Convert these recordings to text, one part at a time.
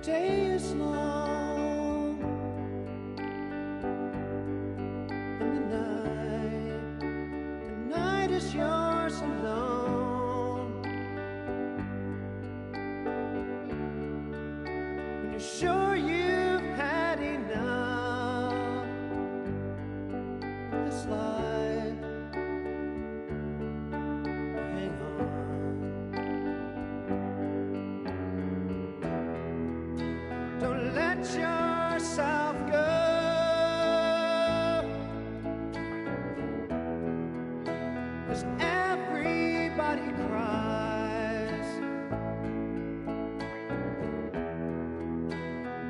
day is long and the night is yours alone. When you're sure you've had enough of this life, hang on. Don't let yourself go, 'cause everybody cries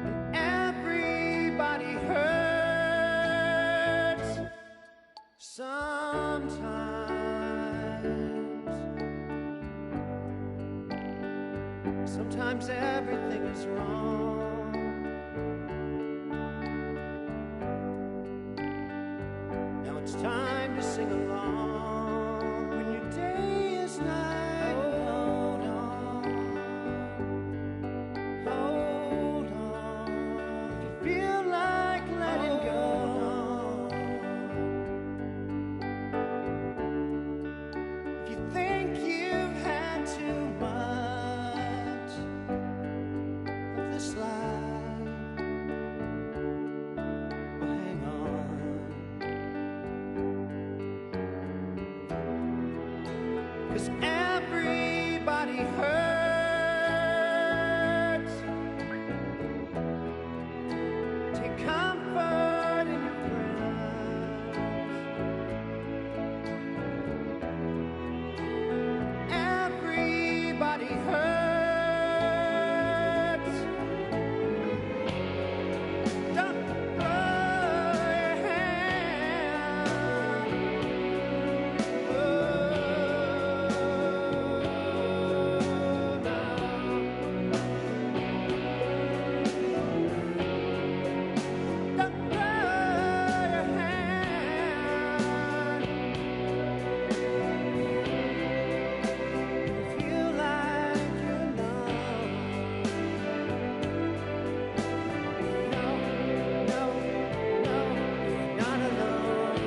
and everybody hurts sometimes. Sometimes everything is wrong. Now it's time to sing along. When your day is night, hold on, hold on. If you feel like letting go, if you think you've had too much of this life, well, hang on. 'Cause everybody hurts. Take comfort in your friends. Everybody hurts. Don't throw your hand. Oh, no. Don't throw your hand. Feel like you're numb. No, no, no, you're not alone.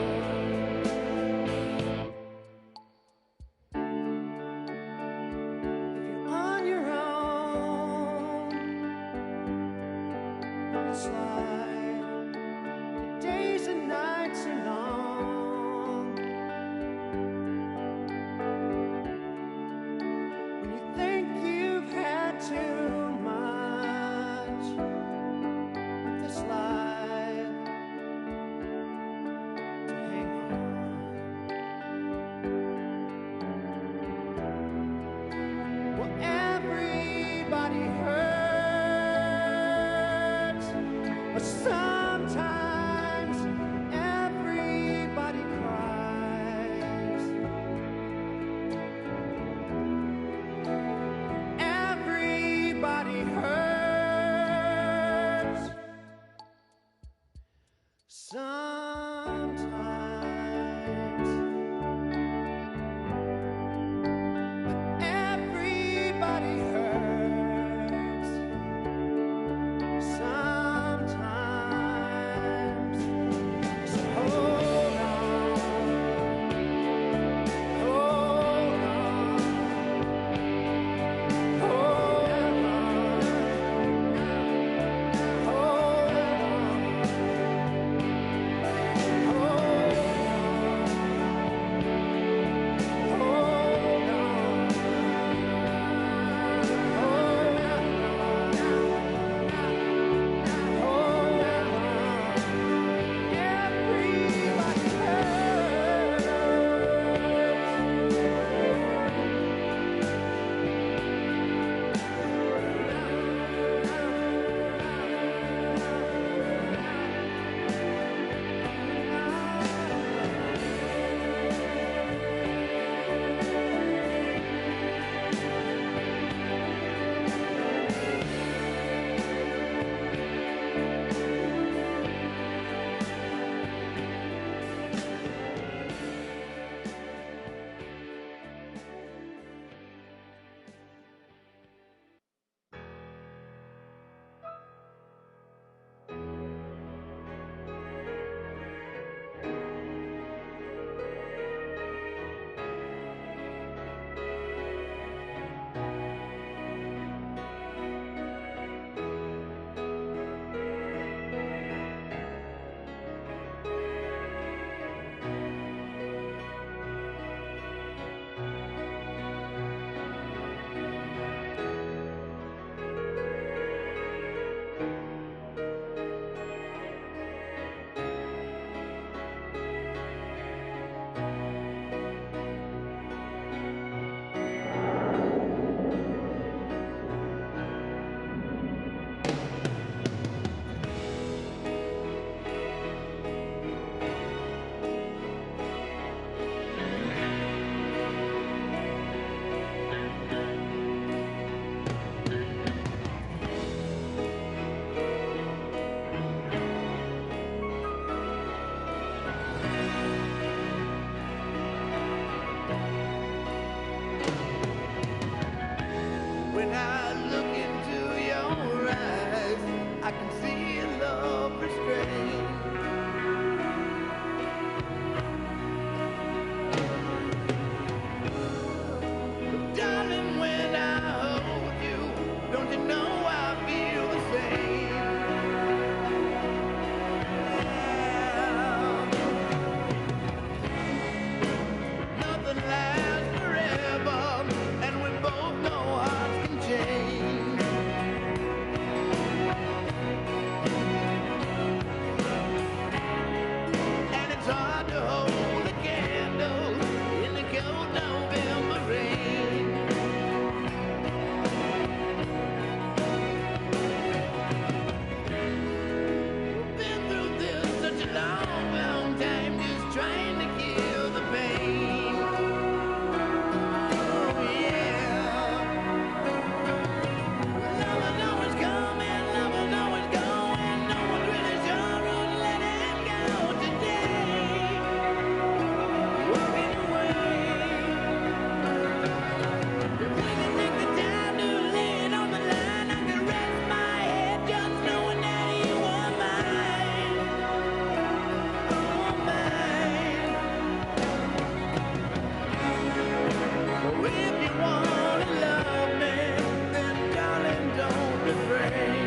If you're on your own on this life, the days and nights are long. When you think you've had too much of this life, hang on. Well, everybody hurts, but sometimes everybody cries. Everybody hurts sometimes. Everybody hurts sometimes. So hold on, hold on, hold on, hold on, hold on. long, long time just trying to kill the pain. Oh yeah. Lovers always coming, lovers always going. No one's really sure who's letting go today. Walking away. If we can take the time to lay it on the line, I can rest my head just knowing that you are mine. Oh, mine. So if you wanna love me, then darling, don't refrain.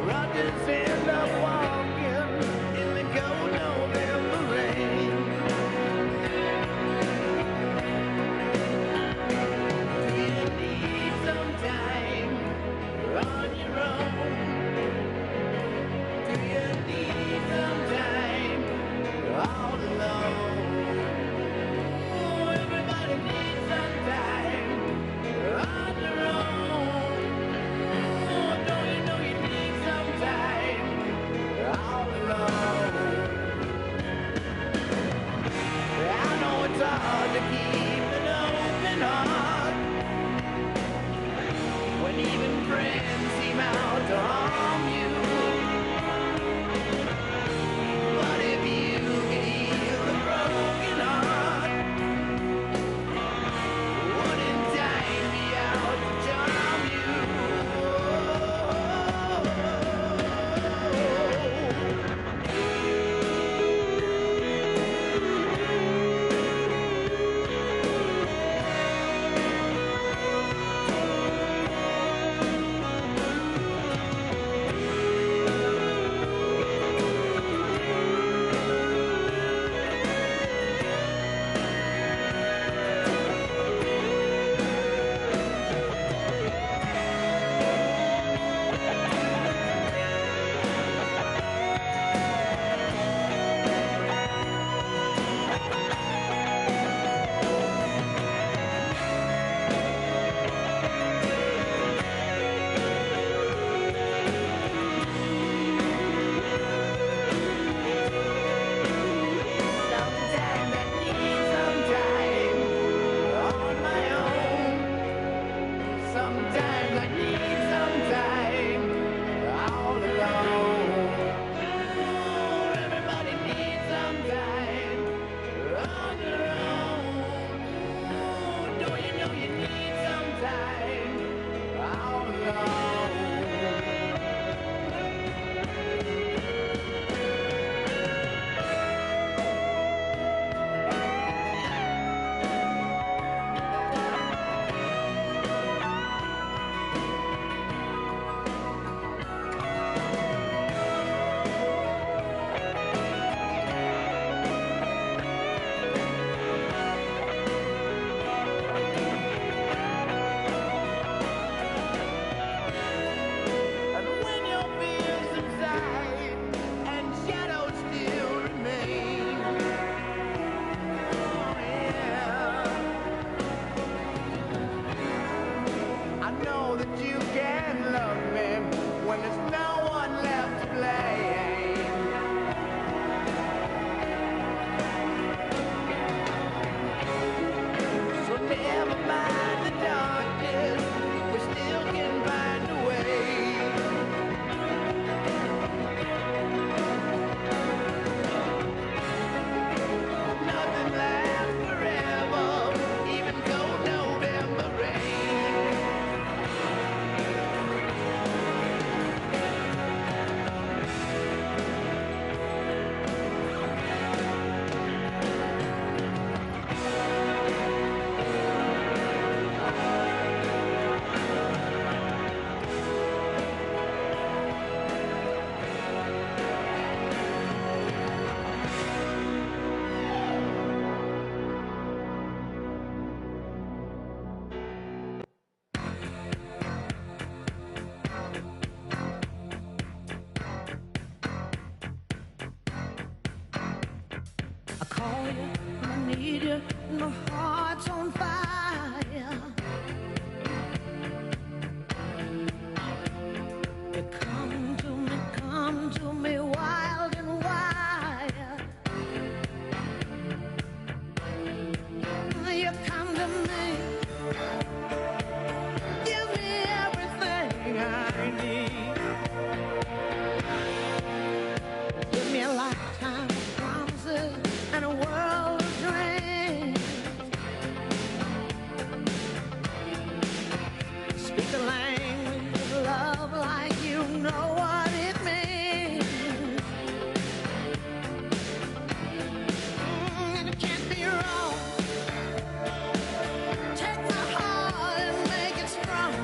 Rogers end up walking in the cold November rain. Do you need some time on your own? Do you need some time all alone? Oh, everybody needs some time on their own. Oh, don't you know you need some time all alone? I know it's hard to keep an open heart when even friends seem out to harm you. But if you could heal a broken heart, wouldn't time be out to charm you? Sometimes I need some time on my own. Sometimes I need some time all alone. Oh, everybody needs some time on their own. Oh, don't you know you need some time all alone? And when your fears subside and shadows still remain, oh yeah, I know that you can love me when there's no one left to blame. So never mind the darkness, we still can find a way. Nothing lasts forever, even cold November rain. I call you, I need you, my heart's on fire. Speak the language of love like you know what it means. And it can't be wrong. Take my heart and make it strong.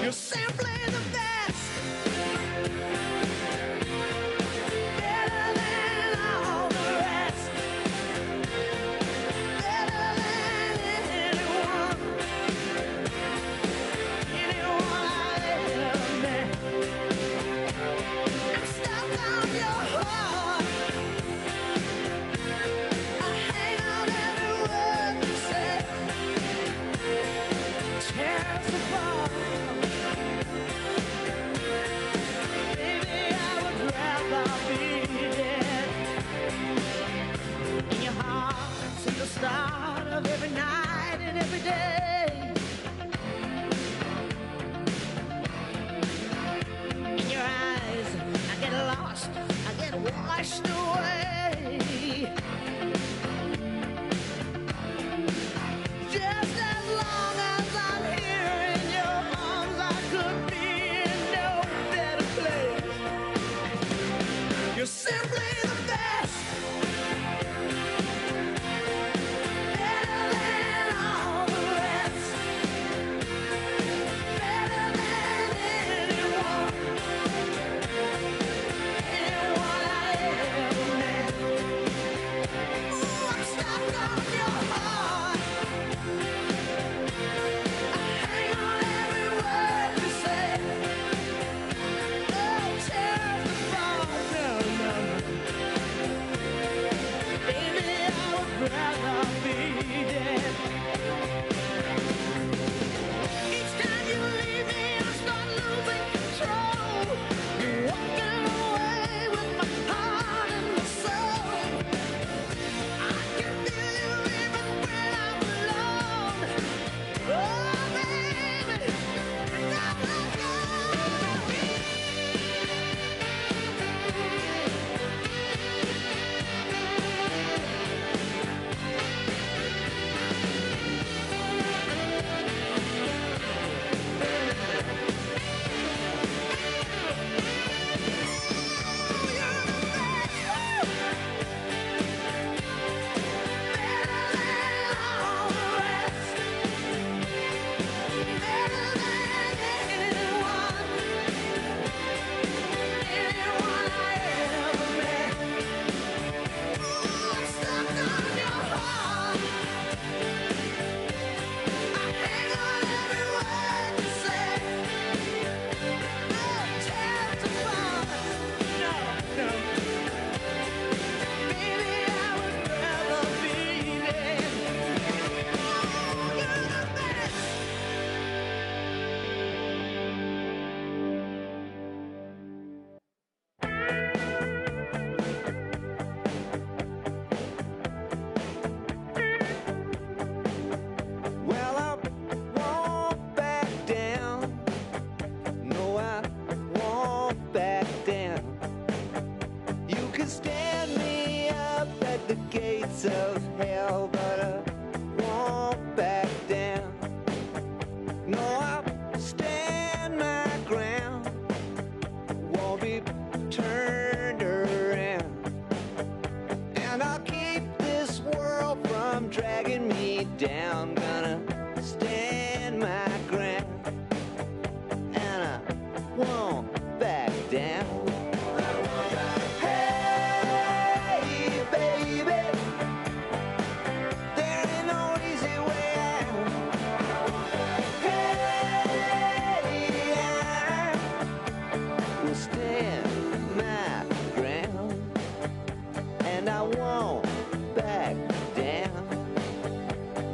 You're simply the best. Better than all the rest. Better than anyone. Anyone I've ever met. I'm stuck on your heart. I hang on every word you say. Tear us apart. Baby, I would rather be dead. In your heart, since the start of every night and every day. In your eyes, I get lost, I get washed away. Just as long as I'm here in your arms, I could be in no better place. You're simply the best. Better than all the rest. Better than anyone. Anyone I ever met. Ooh, I'm stuck on your heart. I hang on every word you say. Oh, tear us apart. No, no, no. Baby, I would rather be dead. Each time you leave me, I start losing control. You're walking away with my heart and my soul. I can feel you even when I'm alone. Oh, baby, don't let go. Well, I won't back down. No, I won't back down. You can stand me up at the gates of hell, but I won't back down. No, I'll stand my ground. Won't be turned around. And I'll keep this world from dragging me down. Gonna stand my ground. And I won't back down. Hey, baby, there ain't no easy way out. Hey, I will stand my ground. And I won't back down.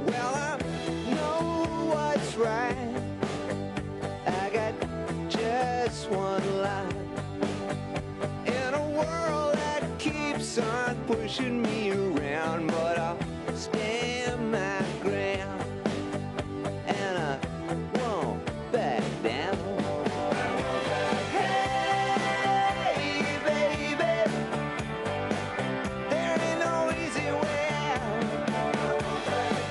Well, I know what's right. I got just one life. In a world that keeps on pushing me around, but I'll stand my ground. And I won't back down. Hey, baby, there ain't no easy way out.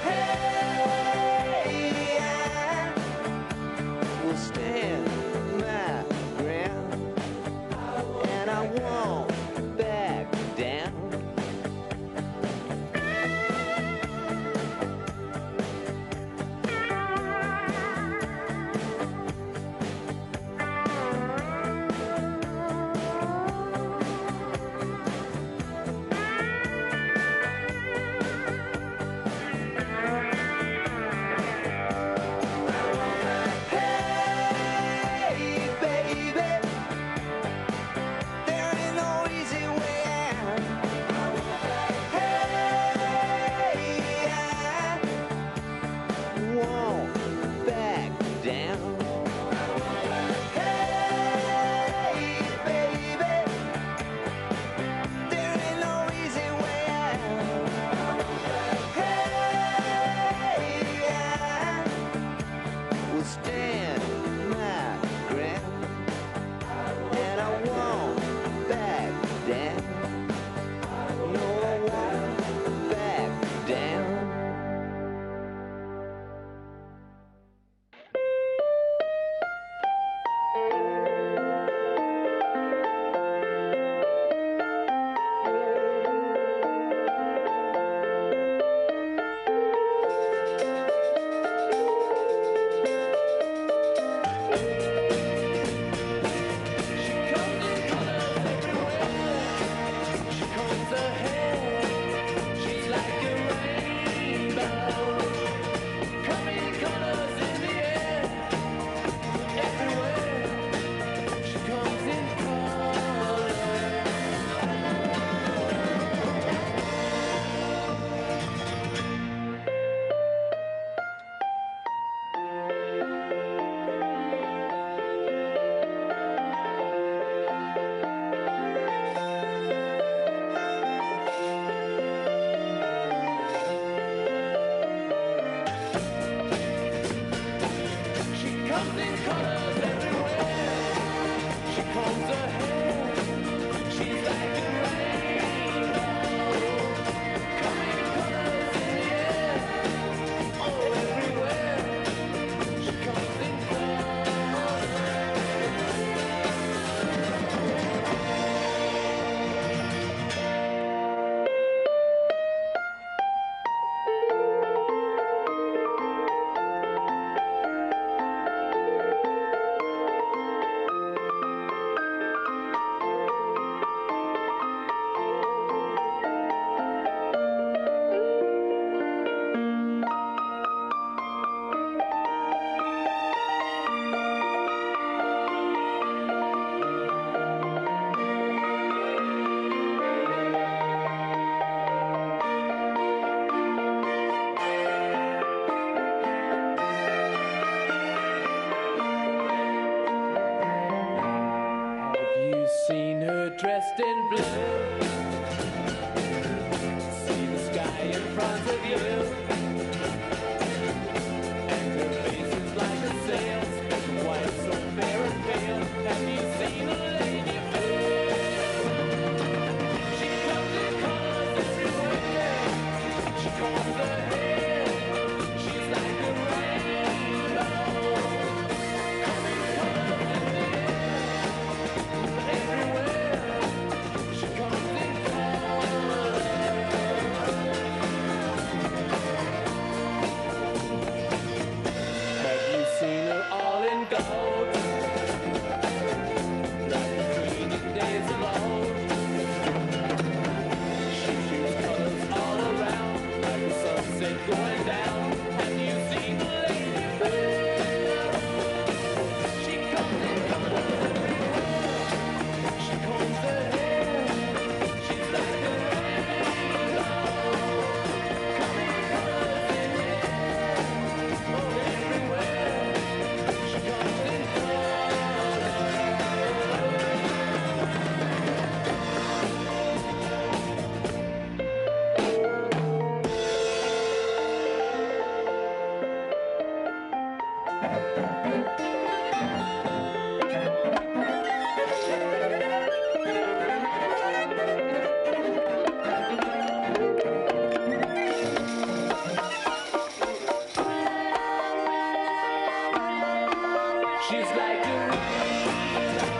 Hey, dressed in blue. See the sky in front of you, and her face is like a sail, so white, so fair and pale. Have you seen a lady fair? She comes in colors everywhere. She combs her hair. She's like a rainbow. Coming colors in the air. Everywhere. She comes in colors. Have you seen her all in gold? Like the queen in days of old. She shoots colors all around, like the sunset going down. Have you seen the lady fair? She comes in colors everywhere. She combs her hair. She's like a rainbow. Coming colors in the air. Oh, everywhere. She comes in colors. She's like a rainbow.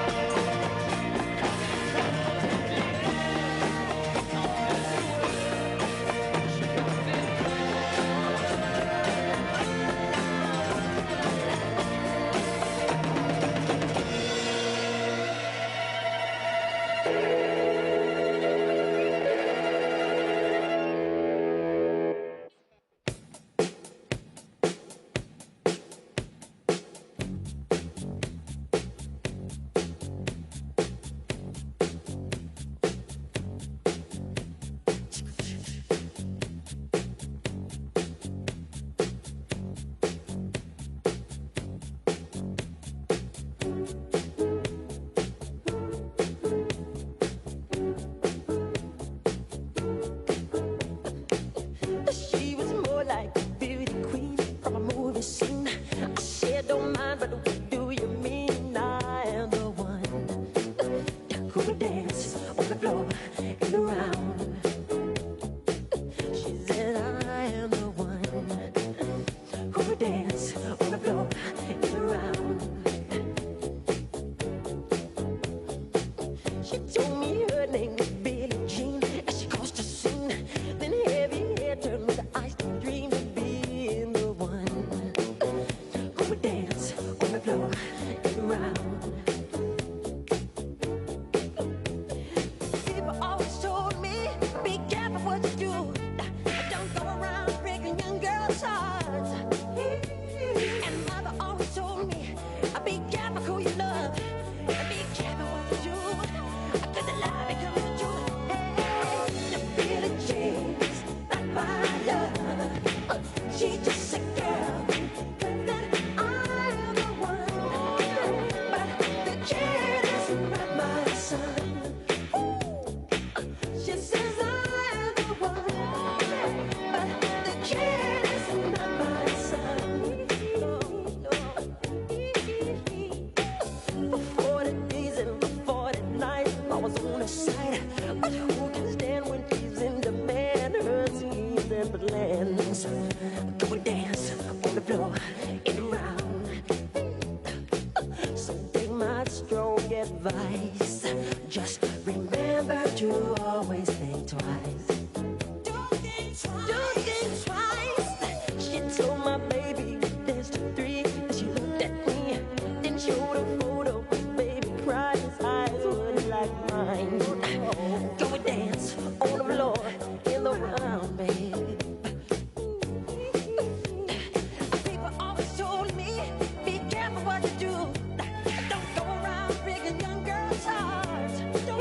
She comes in She was more like a beauty queen from a movie scene. I said, don't mind, but what do you mean? I am the one who would dance on the floor and around. She said, I am the one who would dance on the floor and around. She told me her name was Billie Jean as she caused a scene. Then heavy hair turned with the ice dream of being the one who would dance on the floor and around. People always told me, be careful what you do. Don't go around breaking young girls' hearts. And mother always told me, be careful who you love. Be careful what you do. Cause the lie becomes the truth. Hey, Billie Jean's not my love. She's just a girl. That I am the one. But the kid is not my son. She says I am the one. But the kid is not my son. For 40 days and for 40 nights, I was on her side. But who can stand when she's in demand? Her schemes and plans. Go and dance on the floor and around. So take my strong advice. Just remember to always think twice. Don't think twice. She told my baby we danced to 3. And she looked at me, then showed a photo. Baby cried, his eyes were like mine. Go and dance on the floor in the round, baby. People always told me, be careful what you do. Don't go around breaking young girls' hearts. Don't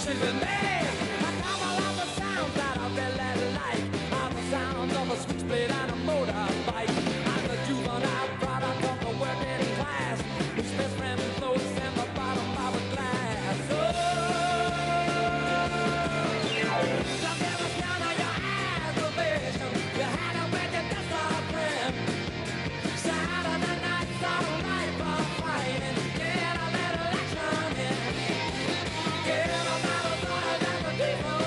she's with me. I come along the sounds that I really like. Are the sounds of a switchblade and a motorbike. I'm the juvenile product of the working class, whose best friend floats in the bottom of a glass. Oh, don't give us none of your aggravation. You had it with your discipline. Saturday night's alright for fighting. Get a little action in. Get a battle started at the diesel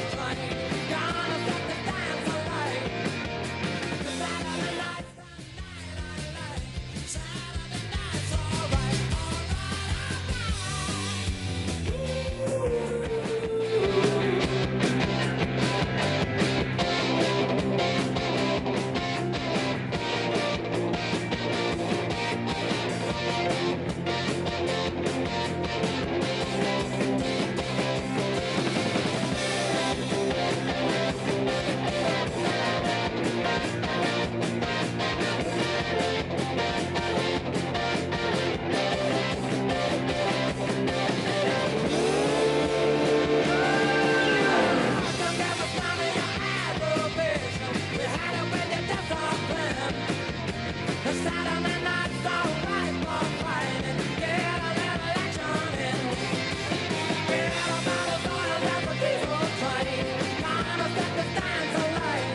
train. Gonna set the dance alight.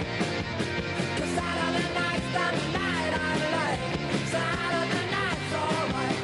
The Saturday night's the night I like. Saturday night's alright,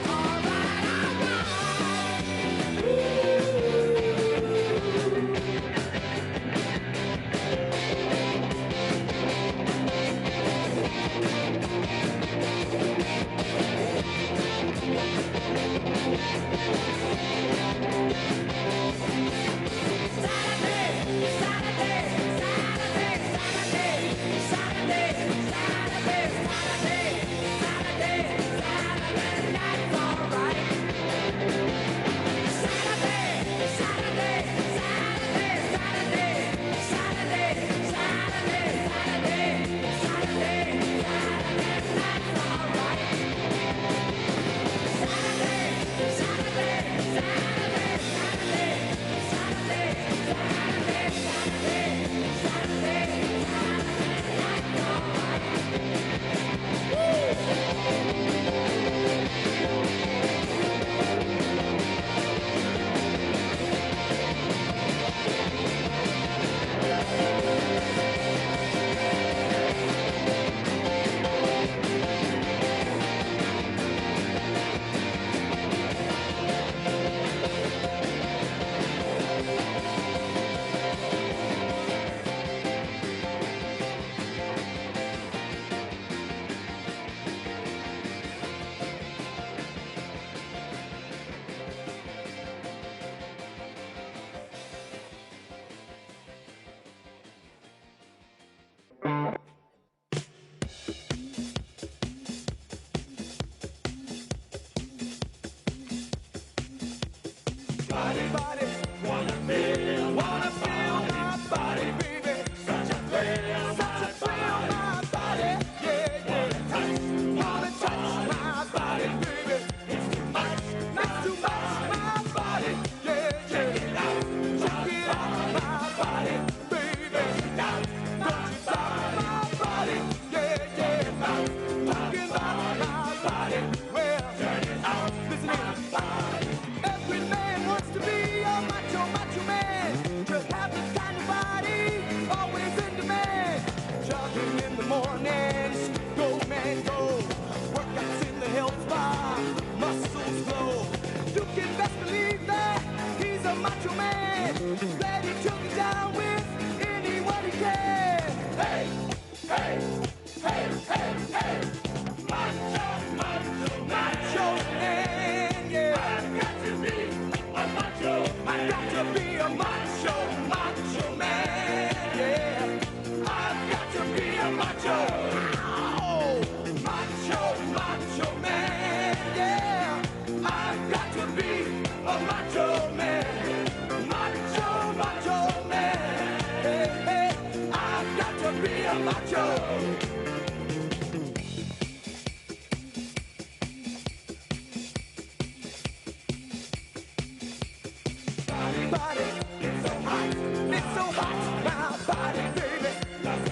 body. It's so hot, my body, baby. Love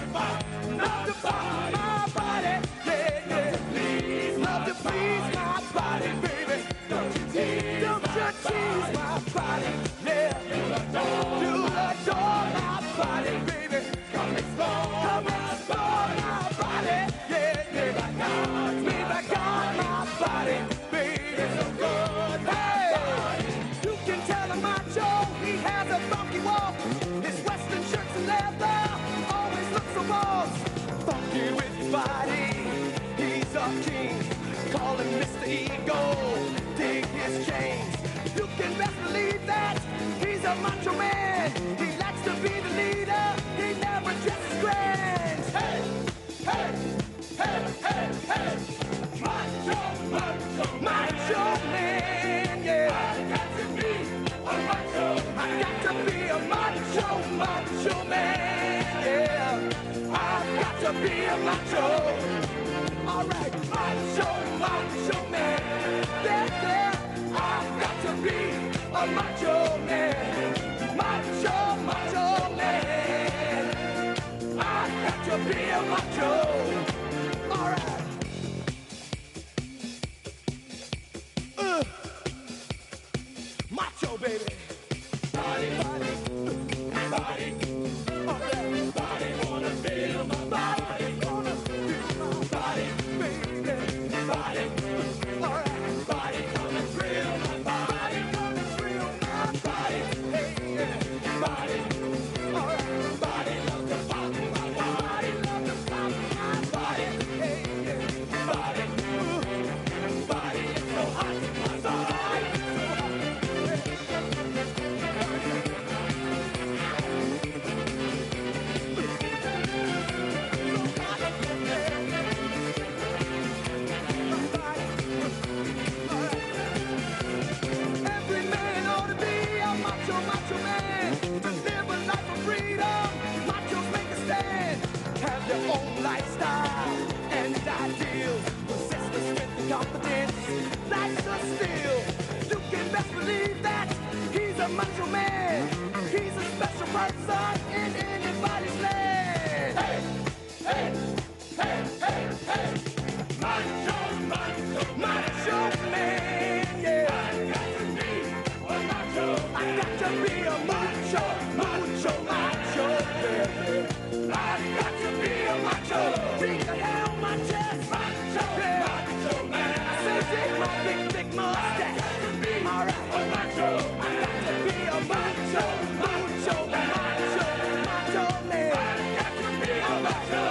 to pop my body, yeah, yeah. Love to please my body, baby. Don't you tease my body, yeah. You adore my body, baby. Come explore my body, yeah, yeah. Me back on my body, baby. So good, hey. You can tell him macho, he has a funky walk. His western shirts and leather always look so boss. Funky with his body, he's a king. Call him Mr. Ego, dig his chains. You can best believe that he's a macho man. He likes to be the leader, he never dresses grand. Hey, hey, hey, hey, hey. Macho, macho, macho man, yeah. I got to be a macho. I got to be a macho, macho man, yeah. I've got to be a macho. All right, macho, macho man, yeah, yeah. I've got to be a macho man, macho, macho man. I've got to be a macho. All right. Macho, baby. Body, body, body. All right. Body wanna feel my body. Wanna feel my body, baby. Body. All right. Body come and thrill my body. Come and thrill my body. Hey, yeah. Body. All right. Body love to pop my body. Love to pop my body. Hey, yeah. Body. Body is so hot. My body. Every man ought to be a macho, macho man. To live a life of freedom, machos make a stand. Have their own lifestyle and ideals. Possess the strength and confidence, life's a steal. You can best believe that he's a macho man. He's a special person in anybody's land. Hey, hey, hey, hey, hey. Macho, macho, macho man, yeah. I got to be a macho. I got to be a macho, macho, macho, yeah. I got to be a macho. Bring the hell on my chest, macho, yeah. Macho man. I say take my big, big mustache. All right, a macho. I got to be a macho, macho, macho, macho man. I got to be a macho.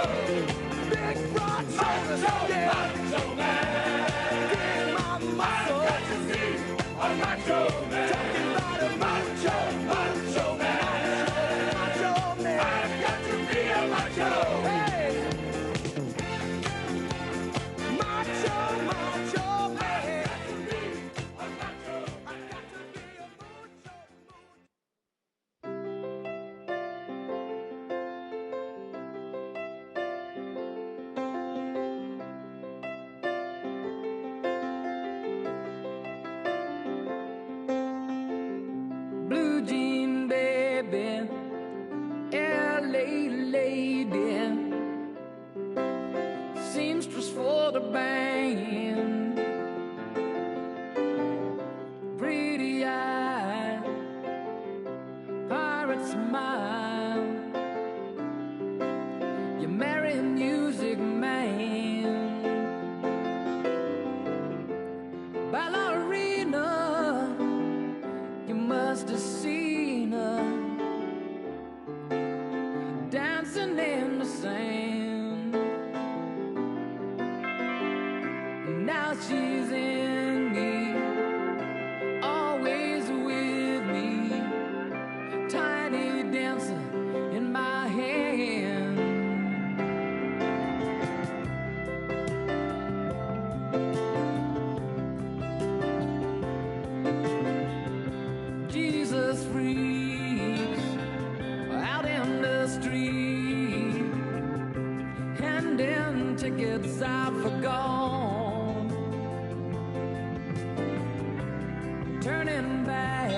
Big broad shoulders, yeah. Macho man. Get my muscle. I got to be a macho man. Talking about a macho, macho man. Macho man. I got to be a macho. Hey. Macho, macho man. I got to be a macho. I got to be a macho. Blue jean baby, LA lady, seamstress for the band, pretty eye, pirate smile. You marry a music man, ballerina. You must have seen her dancing in the sand. Now she's in me, always with me, tiny dancer in my hand. Jesus freaks out in the street, handing tickets out for gone, turning back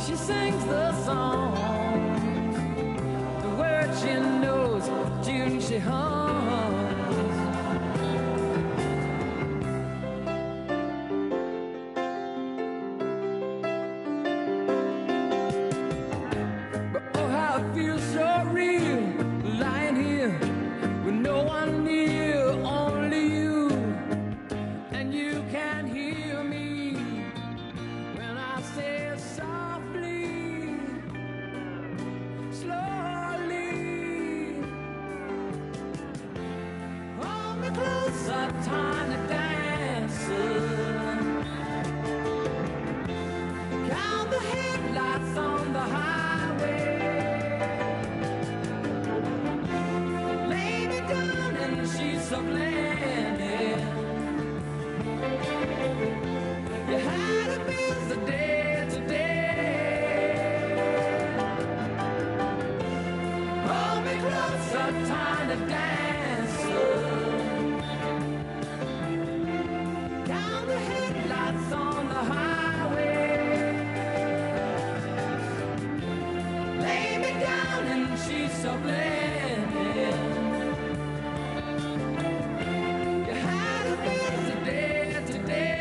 She sings the songs, the words she knows, tune she hums. But oh, how it feels so real, lying here with no one near, only you, and you can hear me when I say it softly, slowly. Hold me closer, tiny dancer. Count the headlights on the highway. Lay me down in the sheets of linen. You had a busy day today. Hold me closer, tiny dancer. Count the headlights on the highway. Lay me down in the sheets of linen. You had a busy day today.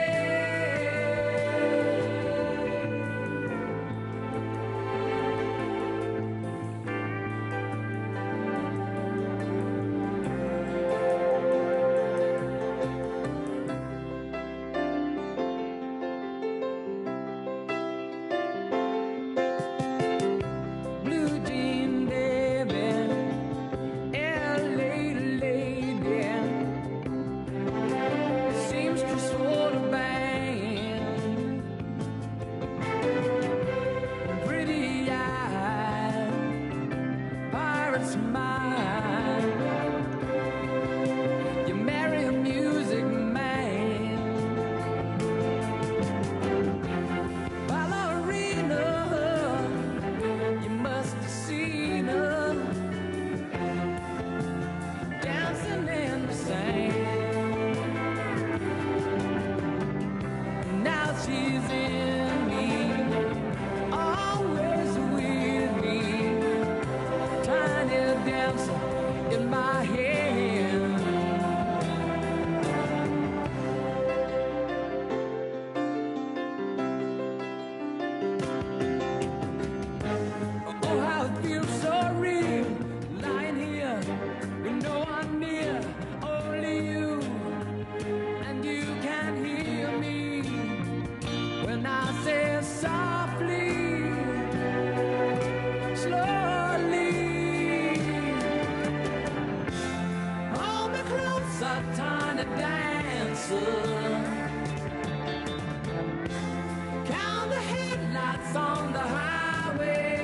Blue jean baby, LA lady, seamstress for the band, pretty eyed, pirate smile. You marry a music man, ballerina. You must have seen her dancing in the sand. Now she's in me, always with me. Tiny dancer in my hand. Oh, how it feels so real, lying here with no one near, only you, and you can hear me when I say softly, slowly. Hold me closer, tiny dancer. Count the headlights on the highway.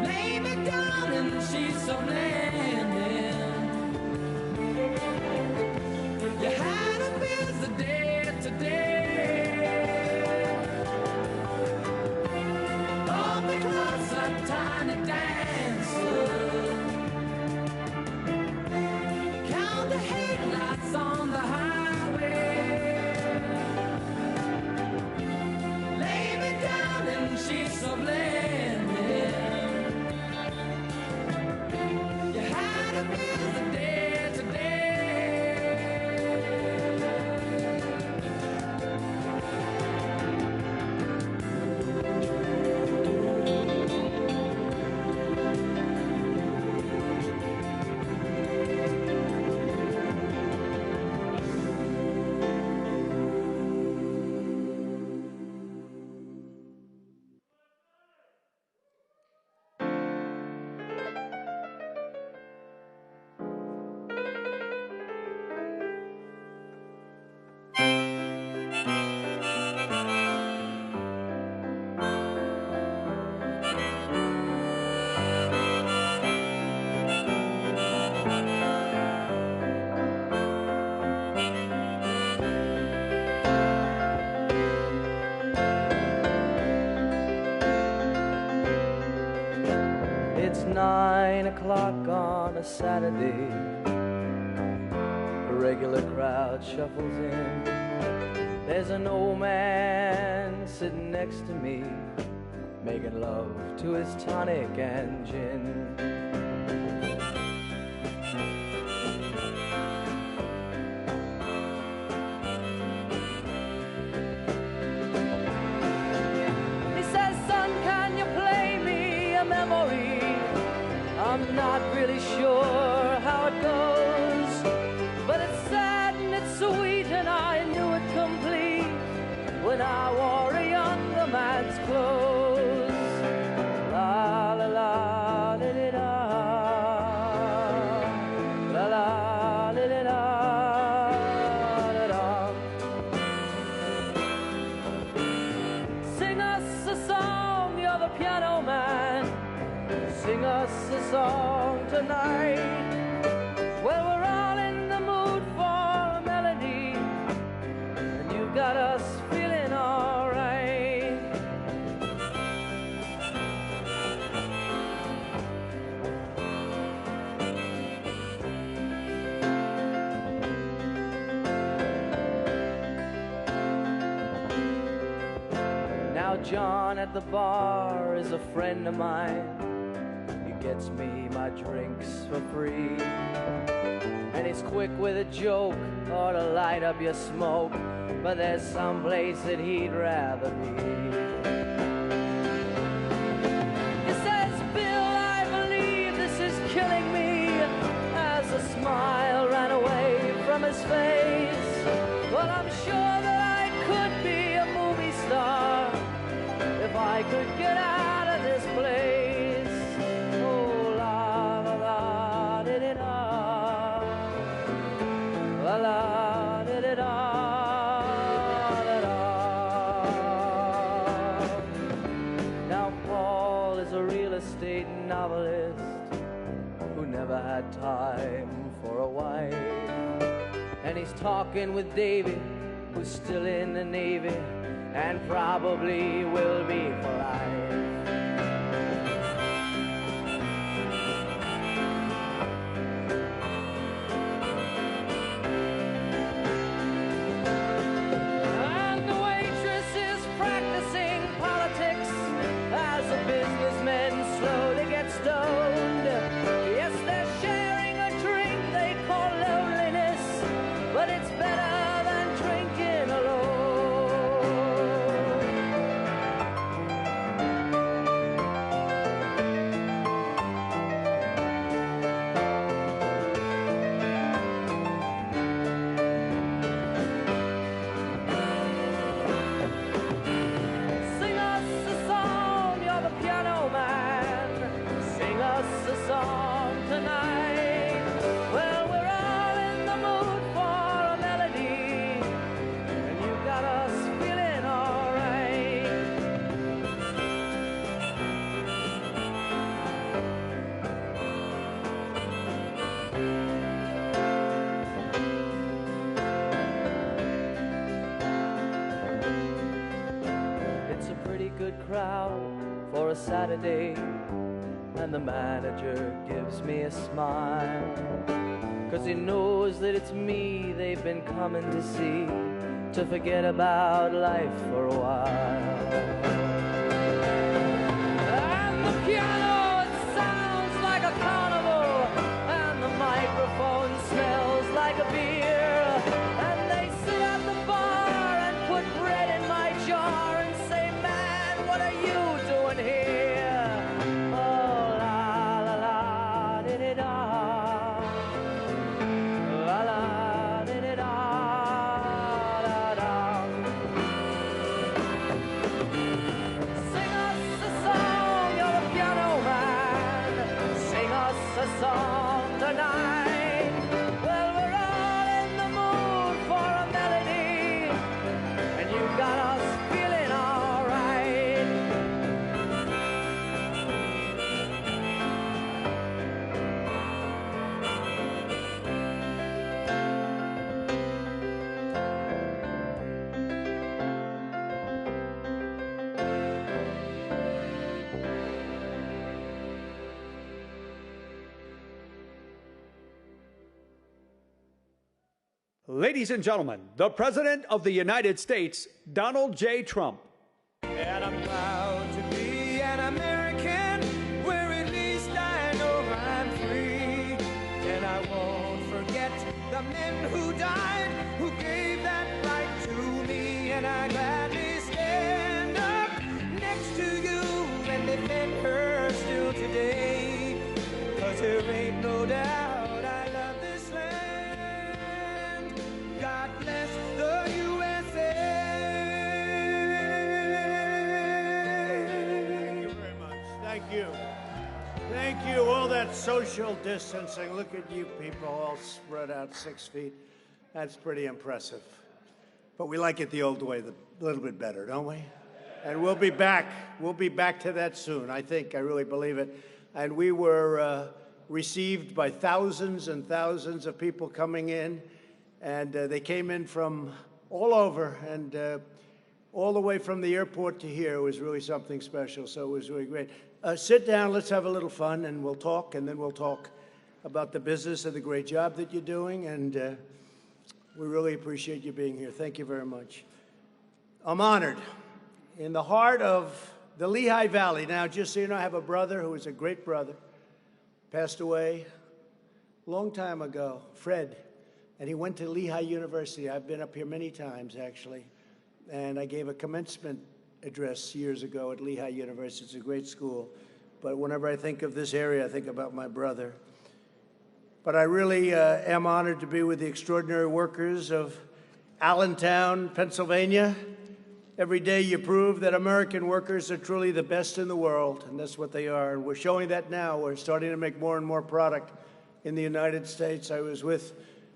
Lay me down in the sheets of linen. You had a busy day today. Hold me closer, tiny dancer. Count the headlights on the highway. Lay me down in the sheets of linen. You had a busy day today. It's 9 o'clock on a Saturday. A regular crowd shuffles in. There's an old man sitting next to me, making love to his tonic and gin. He says, son, can you play me a memory? I'm not really sure how it goes, but it's sad and it's sweet, and I knew it complete when I wore a younger man's clothes. La la la li li da, la la li li da, da da. Sing us a song, you're the piano man. Sing us a song tonight. Well, we're all in the mood for a melody, and you got us feeling all right. Now John at the bar is a friend of mine. Gets me my drinks for free, and he's quick with a joke or to light up your smoke, but there's some place that he'd rather be. He says, Bill, I believe this is killing me, as a smile ran away from his face. Well, I'm sure that I could be a movie star if I could get out of this place. Now Paul is a real estate novelist who never had time for a wife, and he's talking with Davy, who's still in the Navy and probably will be for life. Stoned. Yes, they're sharing a drink they call loneliness, but it's better than drinking Sing us a song, you're the piano man. Sing us a song tonight. Well, we're all in the mood for a melody, and you got us feeling all right. It's a pretty good crowd for a Saturday, and the manager gives me a smile, 'cause he knows that it's me they've been coming to see, to forget about life for a while. And the piano, it sounds like a carnival, and the microphone smells like a beer, and they sit at the bar and put bread in my jar and say, man, what are you doing here? Oh, la la la di di da, la la di di da, da da. Sing us a song, you're a piano man. Sing us a song tonight. Well, we're all in the mood for a melody, and you got us feeling all right. Ladies and gentlemen, the President of the United States, Donald J. Trump. And I'm proud to be an American, where at least I know I'm free. And I won't forget the men who died, who gave that right to me. And I gladly stand up next to you and defend her still today. 'Cause there ain't no doubt I love this land. God bless the USA. Thank you very much. Thank you. Thank you. All that social distancing. Look at you people all spread out 6 feet. That's pretty impressive. But we like it the old way, a little bit better, don't we? And we'll be back. We'll be back to that soon, I think. I really believe it. And we were received by thousands and thousands of people coming in. And they came in from all over, and all the way from the airport to here. It was really something special, so it was really great. Sit down, let's have a little fun, and we'll talk, and then we'll talk about the business and the great job that you're doing, and we really appreciate you being here. Thank you very much. I'm honored. In the heart of the Lehigh Valley, now, just so you know, I have a brother who is a great brother, passed away a long time ago, Fred, and he went to Lehigh University. I've been up here many times, actually, and I gave a commencement address years ago at Lehigh University. It's a great school, but whenever I think of this area, I think about my brother. But I really am honored to be with the extraordinary workers of Allentown, Pennsylvania. Every day you prove that American workers are truly the best in the world, and that's what they are. And we're showing that now. We're starting to make more and more product in the United States. I was with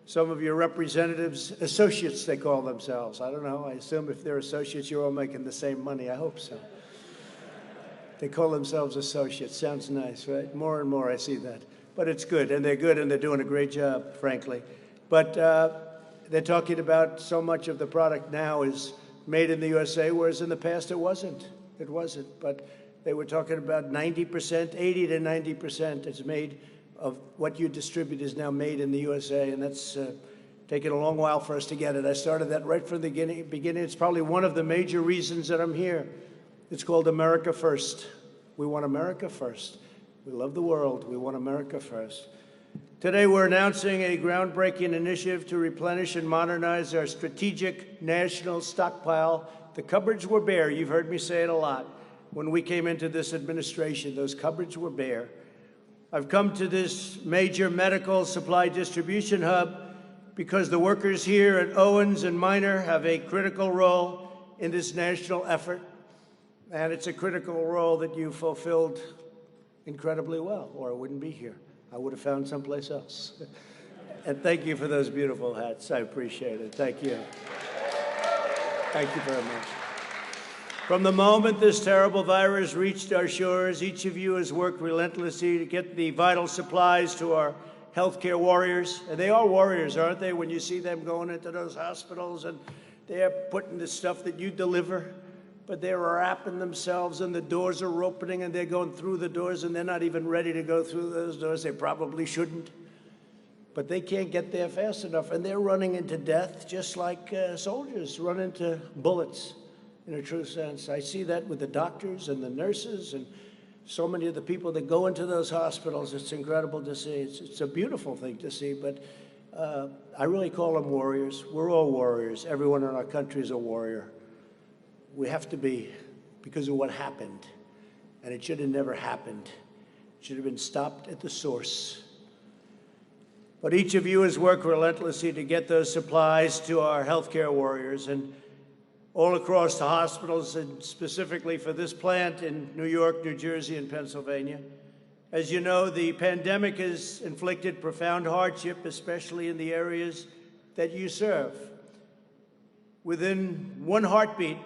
some of your representatives, associates they call themselves. I don't know. I assume if they're associates, you're all making the same money. I hope so. They call themselves associates. Sounds nice, right? More and more I see that. But it's good, and they're good, and they're doing a great job, frankly. But they're talking about so much of the product now is made in the USA, whereas in the past it wasn't. It wasn't. But they were talking about 90%, 80 to 90% is made of what you distribute is now made in the USA, and that's taken a long while for us to get it. I started that right from the beginning. It's probably one of the major reasons that I'm here. It's called America First. We want America first. We love the world. We want America first. Today we're announcing a groundbreaking initiative to replenish and modernize our strategic national stockpile. The cupboards were bare. You've heard me say it a lot. When we came into this administration, those cupboards were bare. I've come to this major medical supply distribution hub because the workers here at Owens and Minor have a critical role in this national effort, and it's a critical role that you fulfilled incredibly well, or I wouldn't be here. I would have found someplace else. And thank you for those beautiful hats. I appreciate it. Thank you. Thank you very much. From the moment this terrible virus reached our shores, each of you has worked relentlessly to get the vital supplies to our healthcare warriors. And they are warriors, aren't they, when you see them going into those hospitals and they're putting the stuff that you deliver, but they're wrapping themselves and the doors are opening and they're going through the doors and they're not even ready to go through those doors. They probably shouldn't. But they can't get there fast enough, and they're running into death just like soldiers run into bullets. In a true sense. I see that with the doctors and the nurses and so many of the people that go into those hospitals. It's incredible to see. It's a beautiful thing to see, but I really call them warriors. We're all warriors. Everyone in our country is a warrior. We have to be, because of what happened, and it should have never happened. It should have been stopped at the source. But each of you has worked relentlessly to get those supplies to our healthcare warriors, and all across the hospitals, and specifically for this plant in New York, New Jersey, and Pennsylvania. As you know, the pandemic has inflicted profound hardship, especially in the areas that you serve. Within one heartbeat,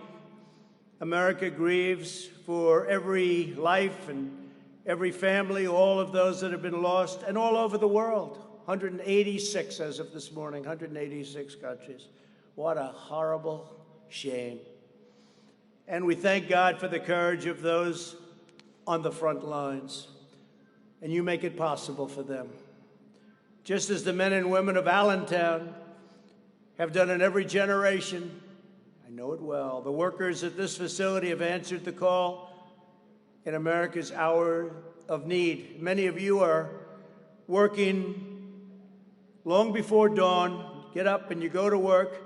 America grieves for every life and every family, all of those that have been lost, and all over the world. 186 as of this morning, 186 countries. What a horrible shame. And we thank God for the courage of those on the front lines. And you make it possible for them. Just as the men and women of Allentown have done in every generation, know it well. The workers at this facility have answered the call in America's hour of need. Many of you are working long before dawn, get up and you go to work,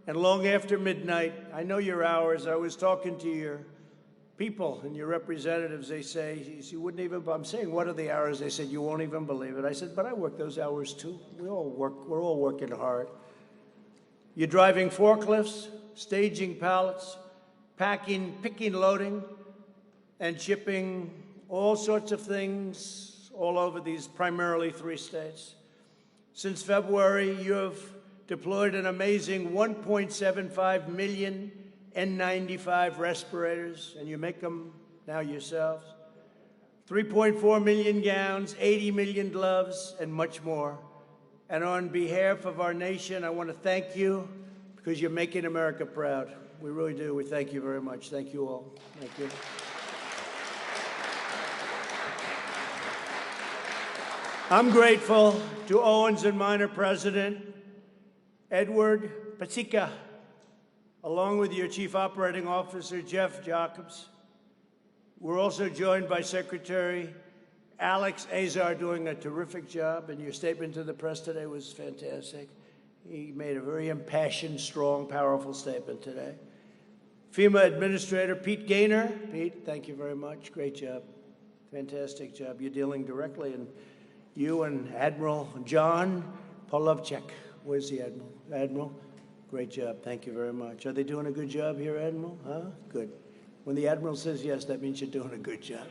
and long after midnight. I know your hours. I was talking to your people and your representatives. They say, you wouldn't even, I'm saying, what are the hours? They said, you won't even believe it. I said, but I work those hours too. We all work, we're all working hard. You're driving forklifts, staging pallets, packing, picking, loading, and shipping all sorts of things all over these primarily 3 states. Since February, you have deployed an amazing 1.75 million N95 respirators, and you make them now yourselves. 3.4 million gowns, 80 million gloves, and much more. And on behalf of our nation, I want to thank you because you're making America proud. We really do. We thank you very much. Thank you all. Thank you. I'm grateful to Owens & Minor President Edward Pasica, along with your Chief Operating Officer, Jeff Jacobs. We're also joined by Secretary Alex Azar, doing a terrific job, and your statement to the press today was fantastic. He made a very impassioned, strong, powerful statement today. FEMA Administrator Pete Gaynor. Pete, thank you very much. Great job. Fantastic job. You're dealing directly, and you and Admiral John Polovchek. Where's the Admiral? Admiral, great job. Thank you very much. Are they doing a good job here, Admiral? Huh? Good. When the Admiral says yes, that means you're doing a good job.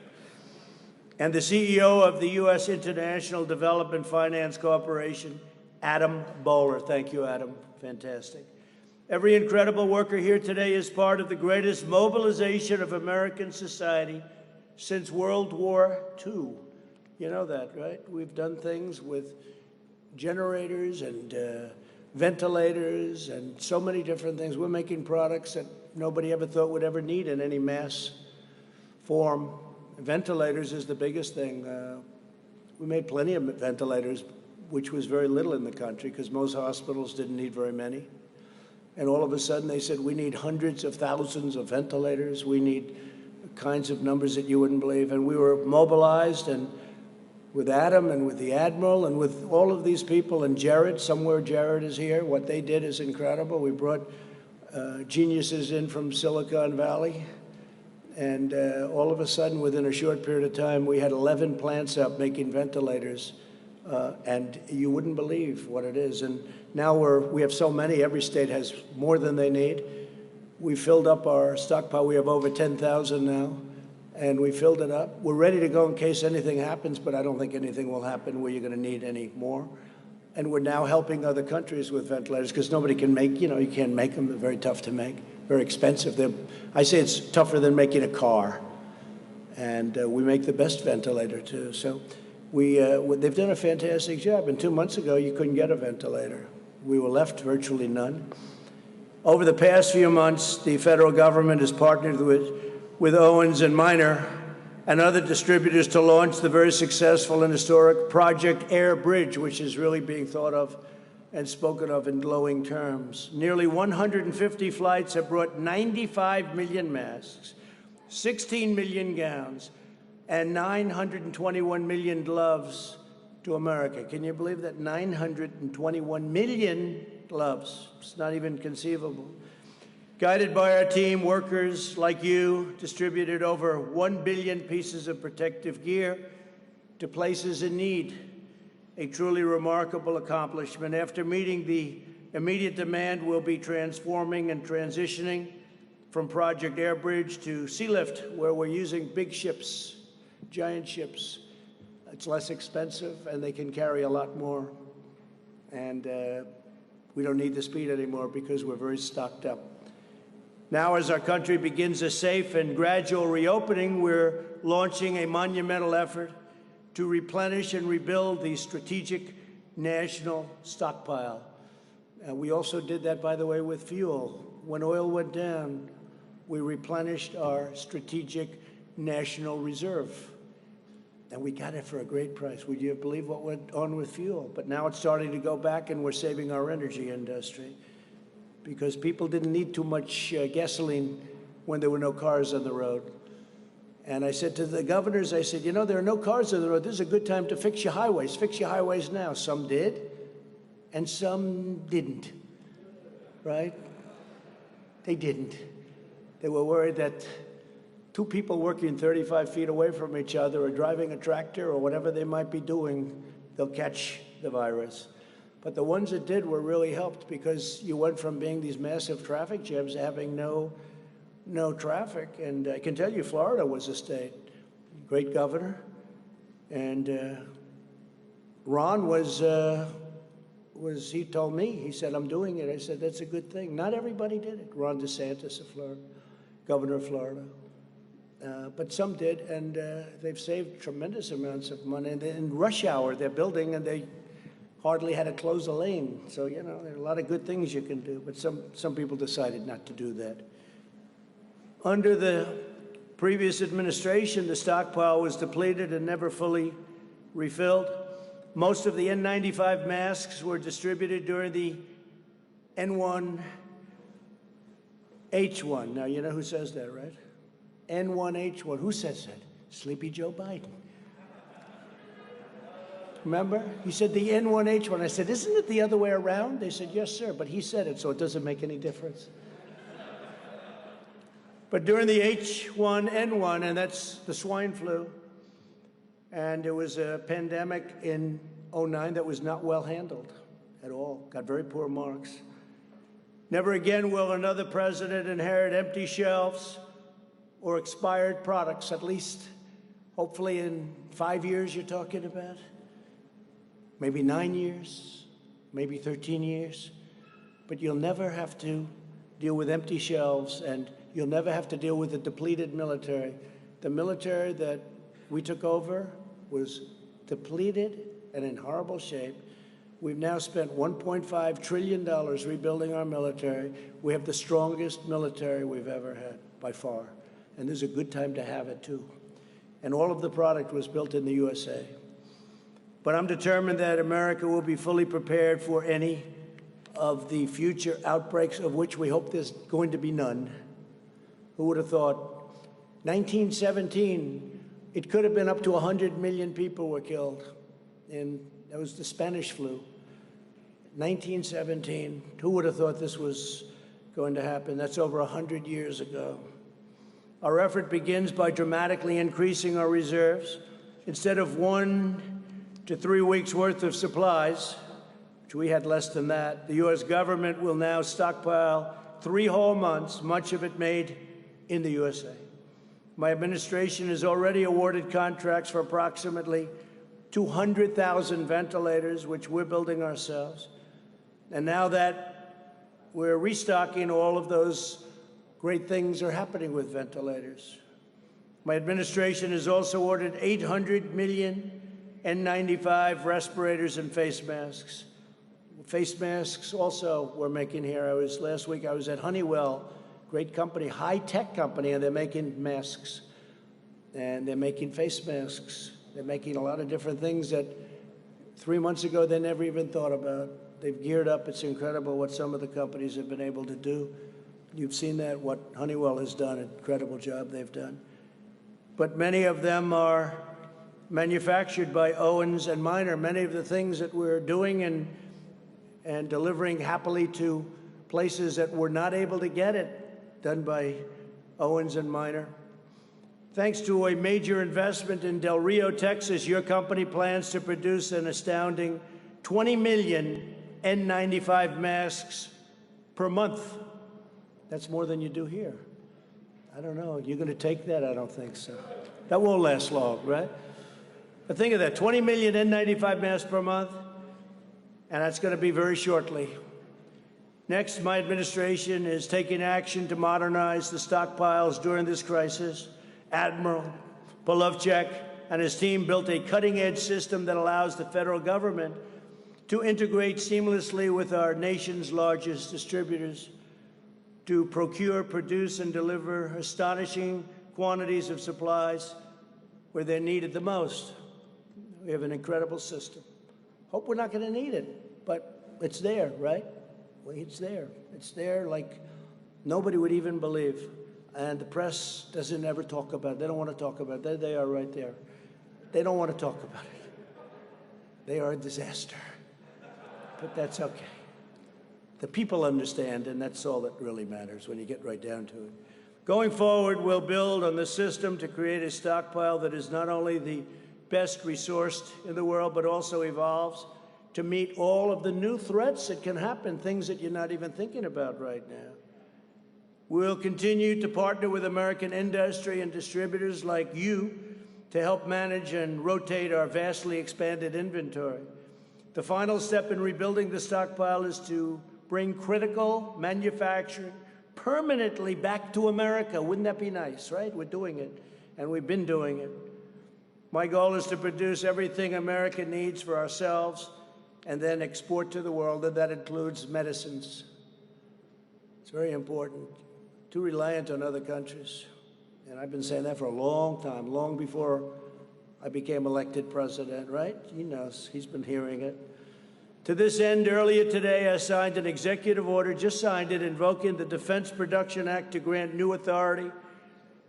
And the CEO of the U.S. International Development Finance Corporation, Adam Bowler. Thank you, Adam. Fantastic. Every incredible worker here today is part of the greatest mobilization of American society since World War II. You know that, right? We've done things with generators and ventilators and so many different things. We're making products that nobody ever thought would ever need in any mass form. Ventilators is the biggest thing. We made plenty of ventilators, which was very little in the country because most hospitals didn't need very many. And all of a sudden they said, we need hundreds of thousands of ventilators. We need kinds of numbers that you wouldn't believe. And we were mobilized, and with Adam and with the Admiral and with all of these people, and Jared, somewhere Jared is here. What they did is incredible. We brought geniuses in from Silicon Valley, and all of a sudden, within a short period of time, we had 11 plants up making ventilators, and you wouldn't believe what it is. And now we have so many, every state has more than they need. We filled up our stockpile. We have over 10,000 now. And we filled it up. We're ready to go in case anything happens, but I don't think anything will happen where you're going to need any more. And we're now helping other countries with ventilators because nobody can make, you can't make them. They're very tough to make, very expensive. I say it's tougher than making a car. And we make the best ventilator, too. So they've done a fantastic job. And 2 months ago, you couldn't get a ventilator. We were left virtually none. Over the past few months, the federal government has partnered with Owens & Minor and other distributors to launch the very successful and historic Project Air Bridge, which is really being thought of and spoken of in glowing terms. Nearly 150 flights have brought 95 million masks, 16 million gowns, and 921 million gloves to America. Can you believe that? 921 million gloves. It's not even conceivable. Guided by our team, workers like you distributed over 1 billion pieces of protective gear to places in need, a truly remarkable accomplishment. After meeting the immediate demand, we'll be transforming and transitioning from Project Air Bridge to Sea Lift, where we're using big ships, giant ships. It's less expensive, and they can carry a lot more. And we don't need the speed anymore because we're very stocked up. Now, as our country begins a safe and gradual reopening, we're launching a monumental effort to replenish and rebuild the strategic national stockpile. We also did that, by the way, with fuel. When oil went down, we replenished our strategic national reserve. And we got it for a great price. Would you believe what went on with fuel? But now it's starting to go back, and we're saving our energy industry. because people didn't need too much gasoline when there were no cars on the road. And I said to the governors, I said, you know, there are no cars on the road. This is a good time to fix your highways. Fix your highways now. Some did, and some didn't, right? They didn't. They were worried that two people working 35 feet away from each other or driving a tractor or whatever they might be doing, they'll catch the virus. But the ones that did were really helped, because you went from being these massive traffic jams to having no traffic. And I can tell you, Florida was a state. Great governor. And Ron he told me, he said, I'm doing it. I said, that's a good thing. Not everybody did it. Ron DeSantis of Florida, governor of Florida. But some did, and they've saved tremendous amounts of money. And in rush hour, they're building, and they hardly had to close a lane. So, you know, there are a lot of good things you can do, but some people decided not to do that. Under the previous administration, the stockpile was depleted and never fully refilled. Most of the N95 masks were distributed during the N1H1. Now, you know who says that, right? N1H1. Who says that? Sleepy Joe Biden. Remember? He said the N1H1. I said, isn't it the other way around? They said, yes, sir, but he said it, so it doesn't make any difference. But during the H1N1, and that's the swine flu, and there was a pandemic in '09 that was not well handled at all, got very poor marks. Never again will another president inherit empty shelves or expired products, at least hopefully in 5 years you're talking about, maybe 9 years, maybe 13 years. But you'll never have to deal with empty shelves, and you'll never have to deal with a depleted military. The military that we took over was depleted and in horrible shape. We've now spent $1.5 trillion rebuilding our military. We have the strongest military we've ever had, by far. And this is a good time to have it, too. And all of the product was built in the USA. But I'm determined that America will be fully prepared for any of the future outbreaks, of which we hope there's going to be none. Who would have thought? 1917, it could have been up to 100 million people were killed. And that was the Spanish flu. 1917, who would have thought this was going to happen? That's over 100 years ago. Our effort begins by dramatically increasing our reserves. Instead of 1 to 3 weeks worth of supplies, which we had less than that, the U.S. government will now stockpile 3 whole months, much of it made in the USA. My administration has already awarded contracts for approximately 200,000 ventilators, which we're building ourselves. And now that we're restocking, all of those great things are happening with ventilators. My administration has also ordered 800 million N95 respirators and face masks. Face masks also we're making here. Last week I was at Honeywell, great company, high-tech company, and they're making masks. And they're making face masks. They're making a lot of different things that 3 months ago they never even thought about. They've geared up. It's incredible what some of the companies have been able to do. You've seen that, what Honeywell has done, an incredible job they've done. But many of them are manufactured by Owens and Minor. Many of the things that we're doing and delivering happily to places that were not able to get it, done by Owens and Minor. Thanks to a major investment in Del Rio, Texas, your company plans to produce an astounding 20 million N95 masks per month. That's more than you do here. I don't know. You're going to take that? I don't think so. That won't last long, right? But think of that, 20 million N95 masks per month, and that's going to be very shortly. Next, my administration is taking action to modernize the stockpiles during this crisis. Admiral Polovchek and his team built a cutting-edge system that allows the federal government to integrate seamlessly with our nation's largest distributors to procure, produce, and deliver astonishing quantities of supplies where they're needed the most. We have an incredible system. Hope we're not going to need it, but it's there, right? Well, it's there. It's there like nobody would even believe. And the press doesn't ever talk about it. They don't want to talk about it. There they are right there. They don't want to talk about it. They are a disaster. But that's okay. The people understand, and that's all that really matters when you get right down to it. Going forward, we'll build on the system to create a stockpile that is not only the best resourced in the world, but also evolves to meet all of the new threats that can happen, things that you're not even thinking about right now. We'll continue to partner with American industry and distributors like you to help manage and rotate our vastly expanded inventory. The final step in rebuilding the stockpile is to bring critical manufacturing permanently back to America. Wouldn't that be nice, right? We're doing it, and we've been doing it. My goal is to produce everything America needs for ourselves and then export to the world, and that includes medicines. It's very important. Too reliant on other countries. And I've been saying that for a long time, long before I became elected president, right? He knows. He's been hearing it. To this end, earlier today, I signed an executive order, just signed it, invoking the Defense Production Act to grant new authority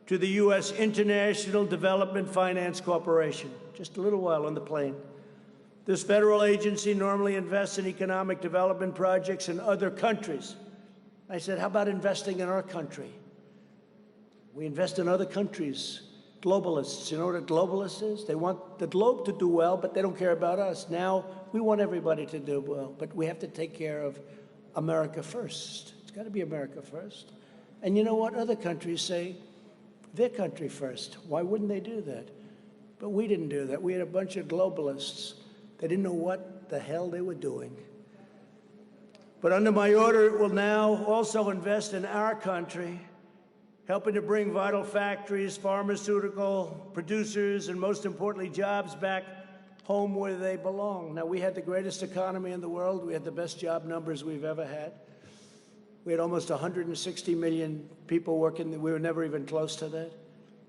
to the U.S. International Development Finance Corporation, just a little while on the plane. This federal agency normally invests in economic development projects in other countries. I said, how about investing in our country? We invest in other countries. Globalists, you know what a globalist is? They want the globe to do well, but they don't care about us. Now, we want everybody to do well, but we have to take care of America first. It's got to be America first. And you know what? Other countries say their country first. Why wouldn't they do that? But we didn't do that. We had a bunch of globalists. They didn't know what the hell they were doing. But under my order, it will now also invest in our country, helping to bring vital factories, pharmaceutical producers, and most importantly, jobs back home where they belong. Now, we had the greatest economy in the world. We had the best job numbers we've ever had. We had almost 160 million people working. We were never even close to that.